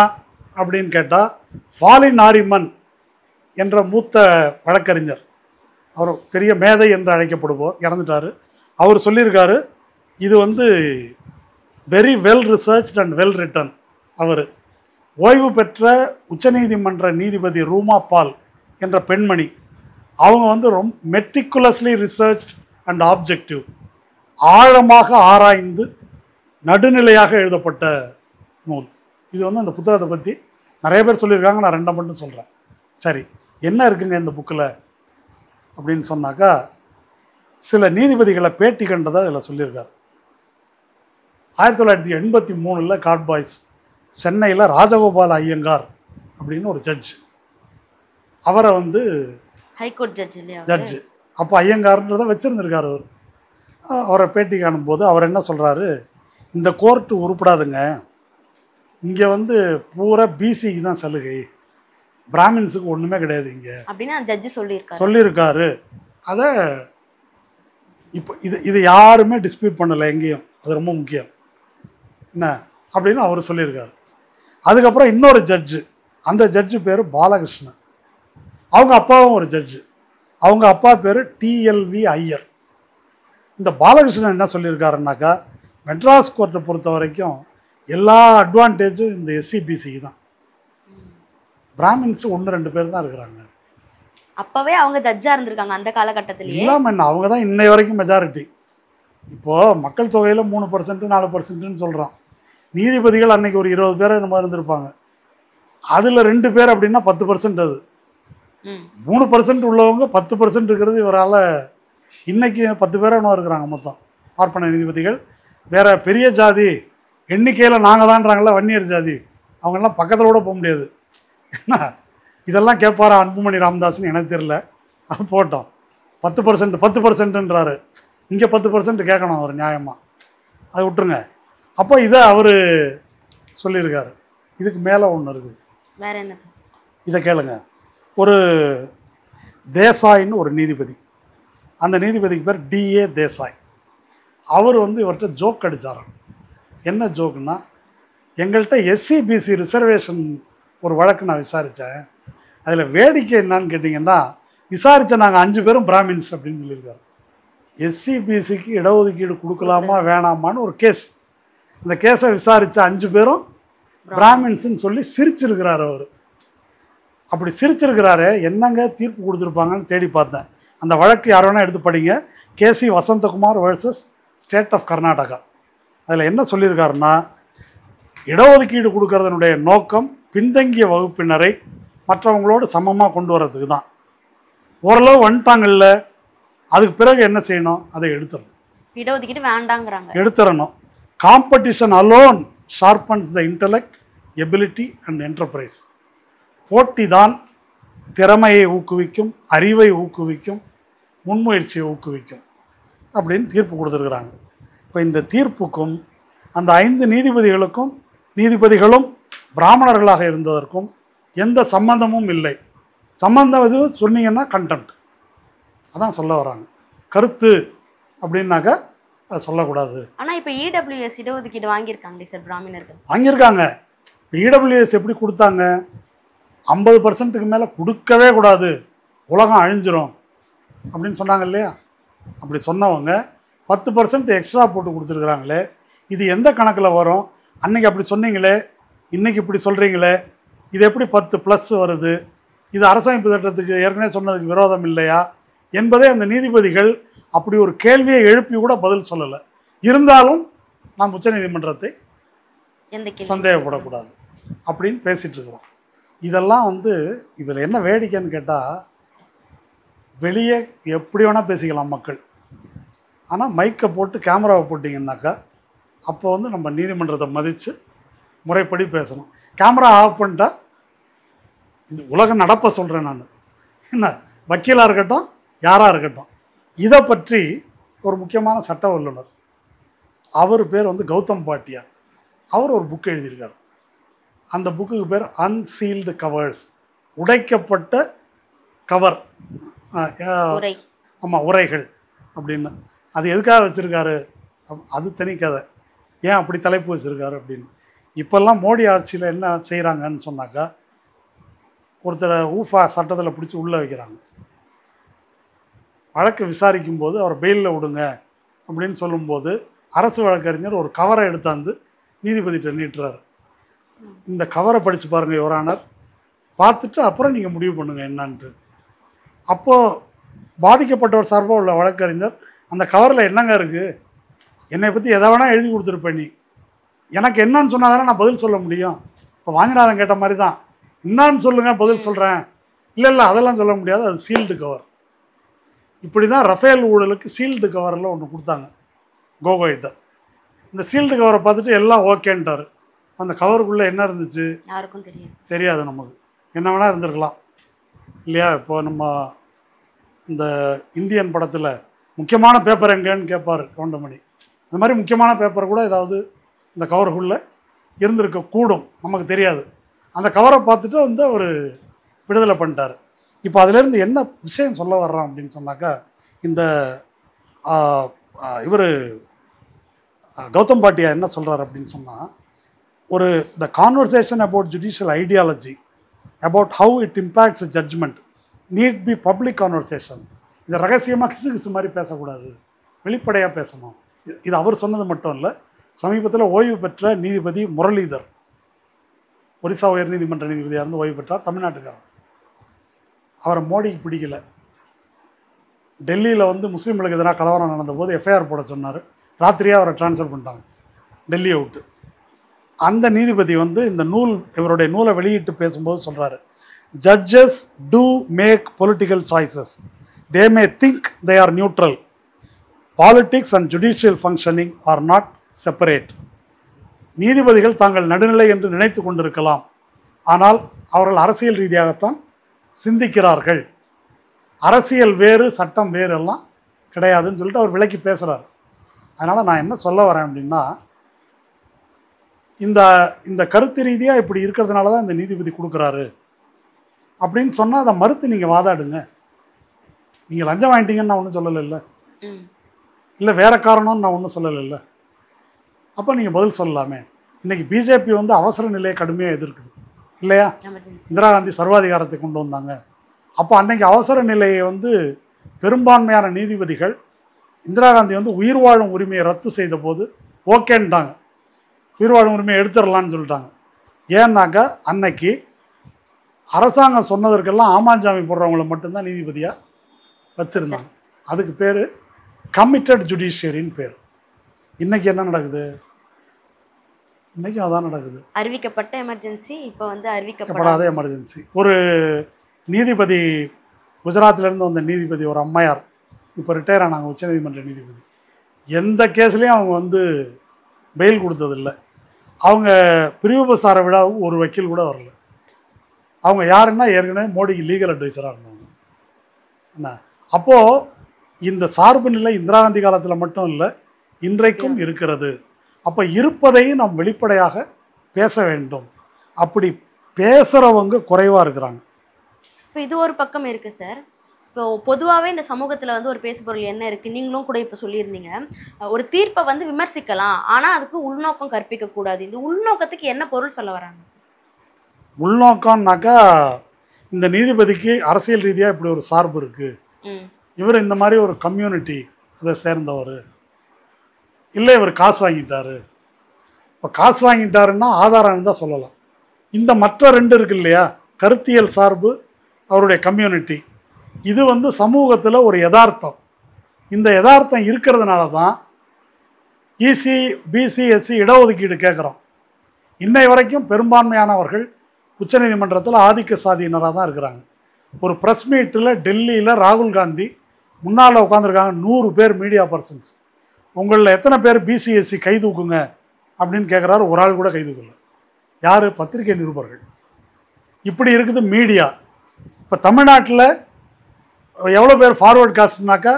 S1: அப்படின்னு கேட்டால், ஃபாலின் நாரிமன் என்ற மூத்த வழக்கறிஞர், அவர் பெரிய மேதை என்று அழைக்கப்படுவோர், இறந்துட்டார். அவர் சொல்லியிருக்காரு, இது வந்து very well researched and well written. அவர் ஓய்வு பெற்ற உச்சநீதிமன்ற நீதிபதி ரூமா பால் என்ற பெண்மணி, அவங்க வந்து ரொம்ப மெட்டிகுலஸ்லி ரிசர்ச் அண்ட் ஆப்ஜெக்டிவ், ஆழமாக ஆராய்ந்து நடுநிலையாக எழுதப்பட்ட நூல். இது வந்து அந்த புத்தகத்தை பற்றி நிறைய பேர் சொல்லியிருக்காங்க, நான் 2 மட்டும் சொல்கிறேன். சரி, என்ன இருக்குங்க இந்த புக்கில் அப்படின்னு சொன்னாக்கா, சில நீதிபதிகளை பேட்டி கண்டதை அதில் சொல்லியிருக்கார். 1983 காட்பாய்ஸ் சென்னையில் ராஜகோபால் ஐயங்கார் அப்படின்னு ஒரு ஜட்ஜ், அவரை வந்து
S2: ஹைகோர்ட் ஜட்ஜ் இல்லையா,
S1: ஜட்ஜு, அப்போ ஐயங்கார்ன்றதை வச்சுருந்துருக்கார். அவரை பேட்டி காணும்போது அவர் என்ன சொல்கிறாரு, இந்த கோர்ட்டு உருப்படாதுங்க, இங்கே வந்து பூரா பிசிக்கு தான் சலுகை, பிராமின்ஸுக்கு ஒன்றுமே கிடையாது இங்கே
S2: அப்படின்னு ஜட்ஜு
S1: சொல்லியிருக்காரு. அதை இப்போ இது யாருமே டிஸ்பியூட் பண்ணலை எங்கேயும், அது ரொம்ப முக்கியம் என்ன அப்படின்னு அவர் சொல்லியிருக்காரு. அதுக்கப்புறம் இன்னொரு ஜட்ஜு, அந்த ஜட்ஜு பேர் பாலகிருஷ்ணன், அவங்க அப்பாவும் ஒரு ஜட்ஜு, அவங்க அப்பா பேர் டிஎல்வி ஐயர். இந்த பாலகிருஷ்ணன் என்ன சொல்லியிருக்காருன்னாக்கா, மெட்ராஸ் கோர்ட்டை பொறுத்த வரைக்கும் எல்லா அட்வான்டேஜும் இந்த எஸ்சிபிசிக்கு தான், பிராமின்ஸ் 1-2 பேர் தான் இருக்கிறாங்க.
S2: அப்பவே அவங்க ஜட்ஜா இருந்திருக்காங்க அந்த காலகட்டத்தில்.
S1: இல்லாமல் என்ன, அவங்க தான் இன்னை வரைக்கும் மெஜாரிட்டி. இப்போது மக்கள் தொகையில் 3% 4%ன்னு சொல்கிறோம். நீதிபதிகள் அன்னைக்கு ஒரு 20 பேர் இந்த மாதிரி இருந்திருப்பாங்க. அதில் 2 பேர் அப்படின்னா 10%. அது 3% உள்ளவங்க 10% இருக்கிறது இவரால். இன்னைக்கு 10 பேர் இன்னும் இருக்கிறாங்க மொத்தம் பார்ப்பன நீதிபதிகள். வேற பெரிய ஜாதி எண்ணிக்கையில் நாங்கள் தான்றாங்களா, வன்னியர் ஜாதி, அவங்கெல்லாம் பக்கத்தில் கூட போக முடியாது. என்ன இதெல்லாம் கேட்பாரா அன்புமணி ராமதாஸ்ன்னு எனக்கு தெரியல. அது போட்டோம். 10%ன்றாரு, இங்கே 10% கேட்கணும் அவர் நியாயமாக, அதை விட்டுருங்க. அப்போ இதை அவர் சொல்லியிருக்காரு. இதுக்கு மேலே ஒன்று இருக்குது,
S2: வேற என்ன,
S1: இதை கேளுங்க. ஒரு தேசாயின்னு ஒரு நீதிபதி, அந்த நீதிபதிக்கு பேர் டிஏ தேசாய். அவர் வந்து இவர்கிட்ட ஜோக் அடித்தாராம். என்ன ஜோக்குன்னா, எங்கள்கிட்ட எஸ்சிபிசி ரிசர்வேஷன் ஒரு வழக்கு நான் விசாரித்தேன், அதில் வேடிக்கை என்னான்னு கேட்டிங்கன்னா, விசாரித்த நாங்கள் 5 பேரும் பிராமின்ஸ் அப்படின்னு சொல்லியிருக்காரு. எஸ்சிபிசிக்கு இடஒதுக்கீடு கொடுக்கலாமா வேணாமான்னு ஒரு கேஸ், அந்த கேஸை விசாரித்த 5 பேரும் பிராமின்ஸ்ன்னு சொல்லி சிரிச்சிருக்கிறார் அவர். அப்படி சிரிச்சிருக்கிறாரு. என்னங்க தீர்ப்பு கொடுத்துருப்பாங்கன்னு தேடி பார்த்தேன். அந்த வழக்கு யார் வேணால் எடுத்து படிங்க, K C Vasanthakumar versus state of Karnataka. அதில் என்ன சொல்லியிருக்காருன்னா, இடஒதுக்கீடு கொடுக்கறதனுடைய நோக்கம் பின்தங்கிய வகுப்பினரை மற்றவங்களோடு சமமாக கொண்டு வரதுக்கு தான். ஓரளவு வந்துட்டாங்கல்ல, அதுக்கு பிறகு என்ன செய்யணும், அதை எடுத்துடணும்.
S2: இடஒதுக்கீடு வேண்டாங்கிறாங்க,
S1: எடுத்துடணும். Competition alone sharpens the intellect, ability and enterprise. போட்டி தான் திறமையை ஊக்குவிக்கும், அறிவை ஊக்குவிக்கும், முன்முயற்சியை ஊக்குவிக்கும் அப்படின்னு தீர்ப்பு கொடுத்துருக்குறாங்க. இப்போ இந்த தீர்ப்புக்கும் அந்த 5 நீதிபதிகளும் பிராமணர்களாக இருந்ததற்கும் எந்த சம்பந்தமும் இல்லை. சம்பந்தம் எது சொன்னீங்கன்னா கண்டெம்ட், அதான் சொல்ல வராங்க. கருத்து அப்படின்னாக்கா அதை சொல்லக்கூடாது.
S2: ஆனால் இப்போ இடபிள்யூஎஸ் இடஒதுக்கீடு வாங்கியிருக்காங்களே சார் பிராமணர்கள்,
S1: வாங்கியிருக்காங்க. இடபிள்யூஎஸ் எப்படி கொடுத்தாங்க, 50%க்கு மேலே கொடுக்கவே கூடாது, உலகம் அழிஞ்சிரும் அப்படின்னு சொன்னாங்க இல்லையா. அப்படி சொன்னவங்க 10% எக்ஸ்ட்ரா போட்டு கொடுத்துருக்குறாங்களே, இது எந்த கணக்கில் வரும்? அன்றைக்கி அப்படி சொன்னீங்களே, இன்றைக்கி இப்படி சொல்கிறீங்களே, இது எப்படி 10+ வருது, இது அரசமைப்பு சட்டத்துக்கு ஏற்கனவே சொன்னதுக்கு விரோதம் இல்லையா என்பதே அந்த நீதிபதிகள் அப்படி ஒரு கேள்வியை எழுப்பி கூட பதில் சொல்லலை. இருந்தாலும் நாம் உச்சநீதிமன்றத்தை சந்தேகப்படக்கூடாது அப்படின்னு பேசிகிட்டு இருக்கிறோம். இதெல்லாம் இதில் என்ன வேடிக்கைன்னு கேட்டால், வெளியே எப்படி வேணால் பேசிக்கலாம் மக்கள், ஆனால் மைக்கை போட்டு கேமராவை போட்டிங்கன்னாக்கா அப்போ நம்ம நீதிமன்றத்தை மதித்து முறைப்படி பேசணும். கேமரா ஆஃப் பண்ணிட்டா, இது உலக நடப்பை சொல்கிறேன் நான், என்ன வக்கீலாக இருக்கட்டும் யாராக இருக்கட்டும். இதை பற்றி ஒரு முக்கியமான சட்ட வல்லுநர், அவர் பேர் கௌதம் பாட்டியா, அவர் ஒரு புக் எழுதியிருக்கார். அந்த புக்குக்கு பேர் அன்சீல்டு கவர்ஸ், உடைக்கப்பட்ட கவர், ஆமாம் உரைகள் அப்படின்னு. அது எதுக்காக வச்சுருக்காரு, அது தனி கதை. ஏன் அப்படி தலைப்பு வச்சுருக்காரு அப்படின்னு. இப்போல்லாம் மோடி ஆட்சியில் என்ன செய்கிறாங்கன்னு சொன்னாக்கா, ஒருத்தரை ஊஃபா சட்டத்தில் பிடிச்சி உள்ளே வைக்கிறாங்க. வழக்கு விசாரிக்கும் போது அவரை பெயிலில் விடுங்க அப்படின்னு சொல்லும்போது அரசு வழக்கறிஞர் ஒரு கவரை எடுத்தாந்து நீதிபதிகிட்ட நீட்டுறாரு. இந்த கவரை படித்து பாருங்கள் யுவர் ஆனர், பார்த்துட்டு அப்புறம் நீங்கள் முடிவு பண்ணுங்கள் என்னான்ட்டு. அப்போது பாதிக்கப்பட்டவர் சார்பாக உள்ள வழக்கறிஞர், அந்த கவரில் என்னங்க இருக்குது, என்னை பற்றி எதை வேணால் எழுதி கொடுத்துருப்பேன், நீ எனக்கு என்னன்னு சொன்னால் தானே நான் பதில் சொல்ல முடியும். இப்போ வாஞ்சிநாதன் கேட்ட மாதிரி தான், என்னான்னு சொல்லுங்கள் பதில் சொல்கிறேன். இல்லை அதெல்லாம் சொல்ல முடியாது, அது சீல்டு கவர். இப்படி தான் ரஃபேல் ஊழலுக்கு சீல்டு கவரில் ஒன்று கொடுத்தாங்க கோகோய்ட்ட. இந்த சீல்டு கவரை பார்த்துட்டு எல்லாம் ஓகேன்ட்டார். அந்த கவருக்குள்ளே என்ன இருந்துச்சு
S2: யாருக்கும்
S1: தெரியாது, நமக்கு என்ன வேணால் இருந்திருக்கலாம் இல்லையா. இப்போ நம்ம இந்த இந்தியன் படத்தில் முக்கியமான பேப்பர் எங்கேன்னு கேட்பார் கவுண்டமணி, அந்த மாதிரி முக்கியமான பேப்பர் கூட ஏதாவது இந்த கவருக்குள்ளே இருந்திருக்க கூடும், நமக்கு தெரியாது. அந்த கவரை பார்த்துட்டு அவர் விடுதலை பண்ணிட்டார். இப்போ அதிலேருந்து என்ன விஷயம் சொல்ல வர்றோம் அப்படின்னு சொன்னாக்கா, இந்த இவர் கௌதம் பாட்டியா என்ன சொல்கிறார் அப்படின்னு சொன்னால், the conversation about judicial ideology, about how it impacts a judgment need be public conversation. இதை ரகசியமாக கிசு மாதிரி பேசக்கூடாது, வெளிப்படையாக பேசணும். இது அவர் சொன்னது மட்டும் இல்லை. சமீபத்தில் ஓய்வு பெற்ற நீதிபதி முரளிதர், ஒரிசா உயர்நீதிமன்ற நீதிபதியாக இருந்து ஓய்வு பெற்றார், தமிழ்நாட்டுக்காரர். அவரை மோடிக்கு பிடிக்கல. டெல்லியில் முஸ்லீம்களுக்கு எதிராக கலவரம் நடந்தபோது எஃப்ஐஆர் போட சொன்னார். ராத்திரியாக அவரை ட்ரான்ஸ்ஃபர் பண்ணிட்டாங்க டெல்லியை விட்டு. அந்த நீதிபதி இந்த இவருடைய நூலை வெளியிட்டு பேசும்போது சொல்கிறாரு, judges do make political choices, they may think they are neutral, politics and judicial functioning are not separate. நீதிபதிகள் தாங்கள் நடுநிலை என்று நினைத்து கொண்டிருக்கலாம், ஆனால் அவர்கள் அரசியல் ரீதியாகத்தான் சிந்திக்கிறார்கள். அரசியல் வேறு சட்டம் வேறு எல்லாம் கிடையாதுன்னு சொல்லிட்டு அவர் விளக்கி பேசுகிறார். அதனால் நான் என்ன சொல்ல வரேன் அப்படின்னா, இந்த கருத்து ரீதியாக இப்படி இருக்கிறதுனால தான் இந்த நீதிபதி கொடுக்குறாரு அப்படின்னு சொன்னால் அதை மறுத்து நீங்கள் வாதாடுங்க. நீங்கள் லஞ்சம் வாங்கிட்டீங்கன்னு நான் ஒன்றும் சொல்லலை, இல்லை வேறு காரணம்னு நான் ஒன்றும் சொல்லலை. அப்போ நீங்கள் பதில் சொல்லலாமே. இன்றைக்கி பிஜேபி அவசர நிலையை கடுமையாக எதிர்க்குது இல்லையா. இந்திரா காந்தி சர்வாதிகாரத்தை கொண்டு வந்தாங்க. அப்போ அன்றைக்கி அவசர நிலையை பெரும்பான்மையான நீதிபதிகள் இந்திரா காந்தி உயிர் வாழும் உரிமையை ரத்து செய்த போது ஓகேன்ட்டாங்க, உயிர் வாழும் உரிமையை எடுத்துடலான்னு சொல்லிட்டாங்க. ஏன்னாக்கா அன்னைக்கு அரசாங்கம் சொன்னதற்கெல்லாம் ஆமாஞ்சாமி போடுறவங்களை மட்டும்தான் நீதிபதியாக வச்சுருந்தாங்க. அதுக்கு பேர் கமிட்டட் ஜுடிஷியரின்னு பேர். இன்றைக்கி என்ன நடக்குது, இன்றைக்கும் அதான் நடக்குது.
S2: அறிவிக்கப்பட்ட எமர்ஜென்சி இப்போ
S1: அறிவிக்கப்படாத எமர்ஜென்சி. ஒரு நீதிபதி, குஜராத்திலேருந்து வந்த நீதிபதி, ஒரு அம்மையார், இப்போ ரிட்டையர் ஆனாங்க, உச்சநீதிமன்ற நீதிபதி. எந்த கேஸ்லேயும் அவங்க பெயில் கொடுத்ததில்லை. அவங்க பிரிவு பிரசார விழாவுக்கு ஒரு வக்கீல் கூட வரல. அவங்க யாருன்னா ஏற்கனவே மோடிக்கு லீகல் அட்வைசராக இருந்தாங்க. என்ன அப்போது இந்த சார்பு நிலை இந்திரா காந்தி காலத்தில் மட்டும் இல்லை, இன்றைக்கும் இருக்கிறது. அப்போ இருப்பதையும் நாம் வெளிப்படையாக பேச வேண்டும். அப்படி பேசுகிறவங்க குறைவாக இருக்கிறாங்க.
S2: இப்போ இது ஒரு பக்கம் இருக்குது சார். இப்போ பொதுவாகவே இந்த சமூகத்தில் ஒரு பேசுபொருள் என்ன இருக்குது, நீங்களும் கூட இப்போ சொல்லியிருந்தீங்க, ஒரு தீர்ப்பை விமர்சிக்கலாம், ஆனால் அதுக்கு உள்நோக்கம் கற்பிக்கக்கூடாது. இந்த உள்நோக்கத்துக்கு என்ன பொருள் சொல்ல வராங்க?
S1: உள்நோக்கம்னாக்கா, இந்த நீதிபதிக்கு அரசியல் ரீதியாக இப்படி ஒரு சார்பு இருக்குது, இவர் இந்த மாதிரி ஒரு கம்யூனிட்டி அதை சேர்ந்தவர், இல்லை இவர் காசு வாங்கிட்டாரு. இப்போ காசு வாங்கிட்டாருன்னா ஆதாரம் இருந்தால் சொல்லலாம். இந்த மற்ற ரெண்டு இருக்கு இல்லையா, கருத்தியல் சார்பு, அவருடைய கம்யூனிட்டி, இது வந்து சமூகத்தில் ஒரு யதார்த்தம். இந்த யதார்த்தம் இருக்கிறதுனால தான் இசி பிசி எஸ்சி இடஒதுக்கீடு கேட்குறோம். இன்னை வரைக்கும் பெரும்பான்மையானவர்கள் உச்சநீதிமன்றத்தில் ஆதிக்க சாதியினராக தான் இருக்கிறாங்க. ஒரு ப்ரெஸ் மீட்டில் டெல்லியில் ராகுல் காந்தி முன்னால் உட்காந்துருக்காங்க 100 பேர் மீடியா பர்சன்ஸ். உங்களில் எத்தனை பேர் பிசிஎஸ்சி கை தூக்குங்க அப்படின்னு கேட்குறாரு. ஒரு ஆள் கூட கை தூக்கல. யார்? பத்திரிகை நிருபர்கள். இப்படி இருக்குது மீடியா. இப்போ தமிழ்நாட்டில் எவ்வளோ பேர் ஃபார்வர்ட் காஸ்ட்னாக்கா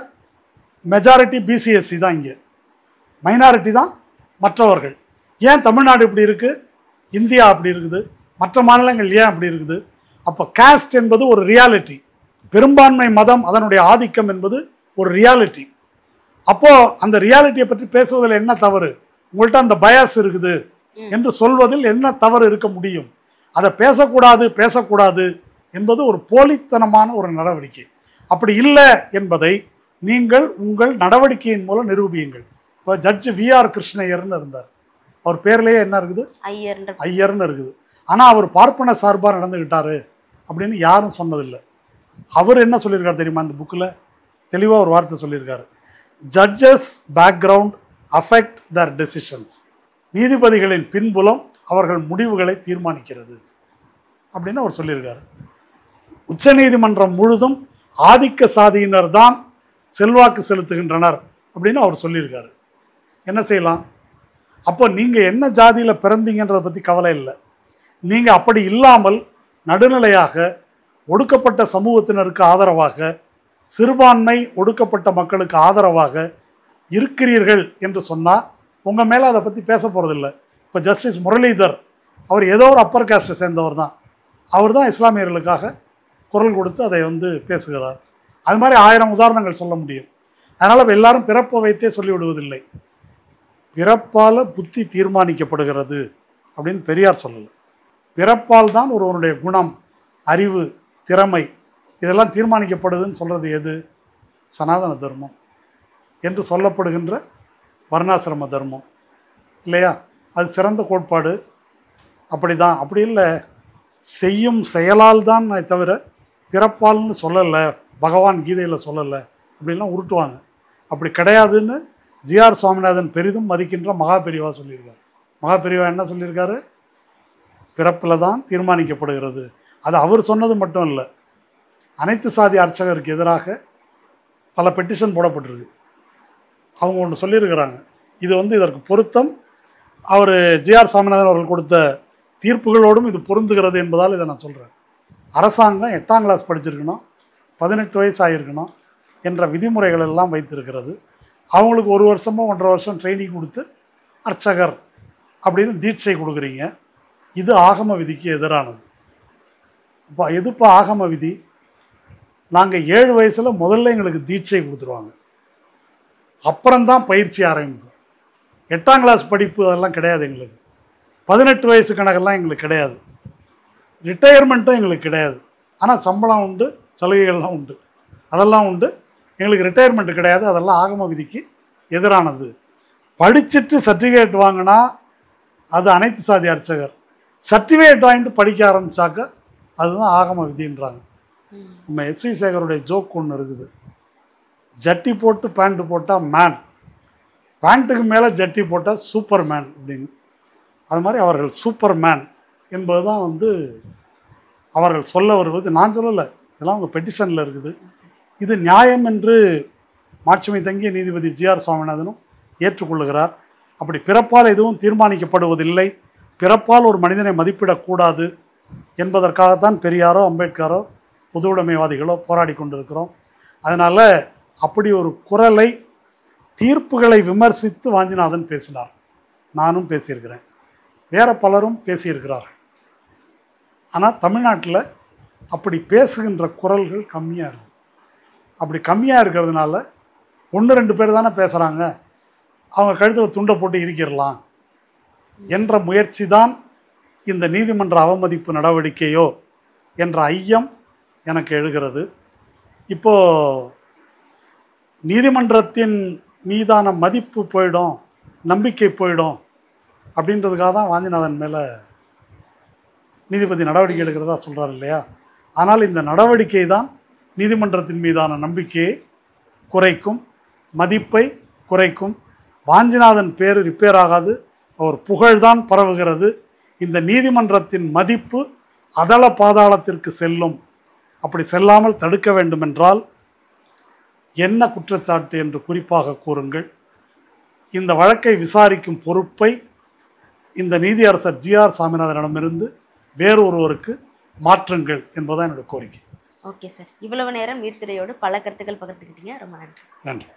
S1: மெஜாரிட்டி பிசிஎஸ்சி தான், இங்கே மைனாரிட்டி தான் மற்றவர்கள். ஏன் தமிழ்நாடு இப்படி இருக்குது, இந்தியா அப்படி இருக்குது, மற்ற மாநிலங்கள் ஏன் அப்படி இருக்குது? அப்போ காஸ்ட் என்பது ஒரு ரியாலிட்டி, பெரும்பான்மை மதம் அதனுடைய ஆதிக்கம் என்பது ஒரு ரியாலிட்டி. அப்போது அந்த ரியாலிட்டியை பற்றி பேசுவதில் என்ன தவறு? உங்கள்கிட்ட அந்த பயாஸ் இருக்குது என்று சொல்வதில் என்ன தவறு இருக்க முடியும்? அதை பேசக்கூடாது என்பது ஒரு போலித்தனமான ஒரு நடவடிக்கை. அப்படி இல்லை என்பதை நீங்கள் உங்கள் நடவடிக்கையின் மூலம் நிரூபியுங்கள். இப்போ ஜட்ஜ் விஆர் கிருஷ்ணய்யர்னு இருந்தார். அவர் பேர்லேயே என்ன இருக்குது? ஐயர்னு இருக்குது. ஆனால் அவர் பார்ப்பன சார்பாக நடந்துக்கிட்டாரு அப்படின்னு யாரும் சொன்னதில்லை. அவர் என்ன சொல்லியிருக்காரு தெரியுமா? அந்த புக்கில் தெளிவாக ஒரு வார்த்தை சொல்லியிருக்காரு. ஜட்ஜஸ் பேக்ரவுண்ட் அஃபெக்ட் தர் டெசிஷன்ஸ். நீதிபதிகளின் பின்புலம் அவர்கள் முடிவுகளை தீர்மானிக்கிறது அப்படின்னு அவர் சொல்லியிருக்காரு. உச்சநீதிமன்றம் முழுதும் ஆதிக்க சாதியினர் தான் செல்வாக்கு செலுத்துகின்றனர் அப்படின்னு அவர் சொல்லியிருக்காரு. என்ன செய்யலாம்? அப்போ நீங்கள் என்ன ஜாதியில் பிறந்தீங்கன்றதை பற்றி கவலை இல்லை. நீங்கள் அப்படி இல்லாமல் நடுநிலையாக ஒடுக்கப்பட்ட சமூகத்தினருக்கு ஆதரவாக, சிறுபான்மை ஒடுக்கப்பட்ட மக்களுக்கு ஆதரவாக இருக்கிறீர்கள் என்று சொன்னால் உங்கள் மேலே அதை பற்றி பேச போகிறதில்லை. இப்போ ஜஸ்டிஸ் முரளிதர் அவர் ஏதோ ஒரு அப்பர் காஸ்ட்டை சேர்ந்தவர் தான். அவர் தான் இஸ்லாமியர்களுக்காக குரல் கொடுத்து அதை வந்து பேசுகிறார். அது மாதிரி 1000 உதாரணங்கள் சொல்ல முடியும். அதனால் எல்லாரும் பிறப்பை வைத்தே சொல்லிவிடுவதில்லை. பிறப்பால் புத்தி தீர்மானிக்கப்படுகிறது அப்படின்னு பெரியார் சொல்லலை. பிறப்பால் தான் ஒருவனுடைய குணம், அறிவு, திறமை இதெல்லாம் தீர்மானிக்கப்படுதுன்னு சொல்கிறது எது? சனாதன தர்மம் என்று சொல்லப்படுகின்ற வர்ணாசிரம தர்மம் இல்லையா? அது சிறந்த கோட்பாடு. அப்படி தான். அப்படி இல்லை, செய்யும் செயலால் தான் தவிர பிறப்பால்னு சொல்லலை, பகவான் கீதையில் சொல்லலை அப்படின்லாம் உருட்டுவாங்க. அப்படி கிடையாதுன்னு ஜிஆர் சுவாமிநாதன் பெரிதும் மதிக்கின்ற மகாபெரிவா சொல்லியிருக்காரு. மகாபெரிவா என்ன சொல்லியிருக்காரு? பிறப்பில் தான் தீர்மானிக்கப்படுகிறது. அது அவர் சொன்னது மட்டும் இல்லை, அனைத்து சாதி அர்ச்சகருக்கு எதிராக பல பெட்டிஷன் போடப்பட்டிருக்கு. அவங்க ஒன்று சொல்லியிருக்கிறாங்க. இது வந்து இதற்கு பொருத்தம் அவர் ஜிஆர் சுவாமிநாதன் அவர்கள் கொடுத்த தீர்ப்புகளோடும் இது பொருந்துகிறது என்பதால் இதை நான் சொல்கிறேன். அரசாங்கம் 8ஆம் கிளாஸ் படிச்சிருக்கணும், 18 வயசு ஆகியிருக்கணும் என்ற விதிமுறைகள் எல்லாம் வைத்திருக்கிறது. அவங்களுக்கு 1 வருஷமோ 1.5 வருஷம் ட்ரைனிங் கொடுத்து அர்ச்சகர் அப்படின்னு தீட்சை கொடுக்குறீங்க. இது ஆகம விதிக்கு எதிரானது. இப்போ எதுப்போ ஆகம விதி? நாங்கள் 7 வயசில் முதல்ல எங்களுக்கு தீட்சை கொடுத்துருவாங்க, அப்புறம்தான் பயிற்சி ஆரம்பிப்போம். 8ஆம் கிளாஸ் படிப்பு அதெல்லாம் கிடையாது எங்களுக்கு. 18 வயசு கணக்கெல்லாம் எங்களுக்கு கிடையாது. ரிட்டையர்மெண்ட்டும் எங்களுக்கு கிடையாது. ஆனால் சம்பளம் உண்டு, சலுகைகள்லாம் உண்டு, அதெல்லாம் உண்டு. எங்களுக்கு ரிட்டையர்மெண்ட் கிடையாது. அதெல்லாம் ஆகம விதிக்கு எதிரானது. படிச்சுட்டு சர்டிஃபிகேட் வாங்கினா அது அனைத்து சாதி அர்ச்சகர். சர்டிஃபிகேட் வாங்கிட்டு படிக்க ஆரம்பித்தாக்க அதுதான் ஆகம விதின்றாங்க. நம்ம எஸ்வி சேகருடைய ஜோக் ஒன்று இருக்குது. ஜட்டி போட்டு பேண்ட்டு போட்டால் மேன், பேண்ட்டுக்கு மேலே ஜட்டி போட்டால் சூப்பர் மேன் அப்படின்னு. அது மாதிரி அவர்கள் சூப்பர் மேன் என்பது தான் வந்து அவர்கள் சொல்ல வருவது. நான் சொல்லலை, இதெல்லாம் அவங்க பெட்டிஷனில் இருக்குது. இது நியாயம் என்று மாட்சிமை தங்கிய நீதிபதி ஜிஆர் சுவாமிநாதனும் ஏற்றுக்கொள்ளுகிறார். அப்படி பிறப்பால் எதுவும் தீர்மானிக்கப்படுவதில்லை, பிறப்பால் ஒரு மனிதனை மதிப்பிடக்கூடாது என்பதற்காகத்தான் பெரியாரோ அம்பேத்கரோ பொதுவுடைமைவாதிகளோ போராடி கொண்டிருக்கிறோம். அதனால் அப்படி ஒரு குரலை, தீர்ப்புகளை விமர்சித்து வாஞ்சிநாதன் பேசினார். நானும் பேசியிருக்கிறேன், வேறு பலரும் பேசியிருக்கிறார்கள். ஆனால் தமிழ்நாட்டில் அப்படி பேசுகின்ற குரல்கள் கம்மியாக இருக்குது. அப்படி கம்மியாக இருக்கிறதுனால 1-2 பேர் தானே பேசுகிறாங்க, அவங்க கழுத்தில் துண்டை போட்டு இருக்கிறலாம் என்ற முயற்சி தான் இந்த நீதிமன்ற அவமதிப்பு நடவடிக்கையோ என்ற ஐயம் எனக்கு எழுகிறது. இப்போது நீதிமன்றத்தின் மீதான மதிப்பு போயிடும், நம்பிக்கை போயிடும் அப்படின்றதுக்காக தான் வாஞ்சிநாதன் மேலே நீதிபதி நடவடிக்கை எடுக்கிறதா சொல்கிறார் இல்லையா? ஆனால் இந்த நடவடிக்கை தான் நீதிமன்றத்தின் மீதான நம்பிக்கையை குறைக்கும், மதிப்பை குறைக்கும். வாஞ்சிநாதன் பேர் ரிப்பேர் ஆகாது, அவர் புகழ்தான் பரவுகிறது. இந்த நீதிமன்றத்தின் மதிப்பு அதள பாதாளத்திற்கு செல்லும். அப்படி செல்லாமல் தடுக்க வேண்டுமென்றால் என்ன குற்றச்சாட்டு என்று குறிப்பாக கூறுங்கள். இந்த வழக்கை விசாரிக்கும் பொறுப்பை இந்த நீதியரசர் ஜி.ஆர். சாமிநாதனிடமிருந்து வேறொருவருக்கு மாற்றுங்கள் என்பதுதான் என்னுடைய கோரிக்கை.
S2: ஓகே சார், இவ்வளவு நேரம் நீர்த்துறையோடு பல கருத்துக்கள் பகிர்ந்துக்கிட்டீங்க. ரொம்ப நன்றி.
S1: நன்றி.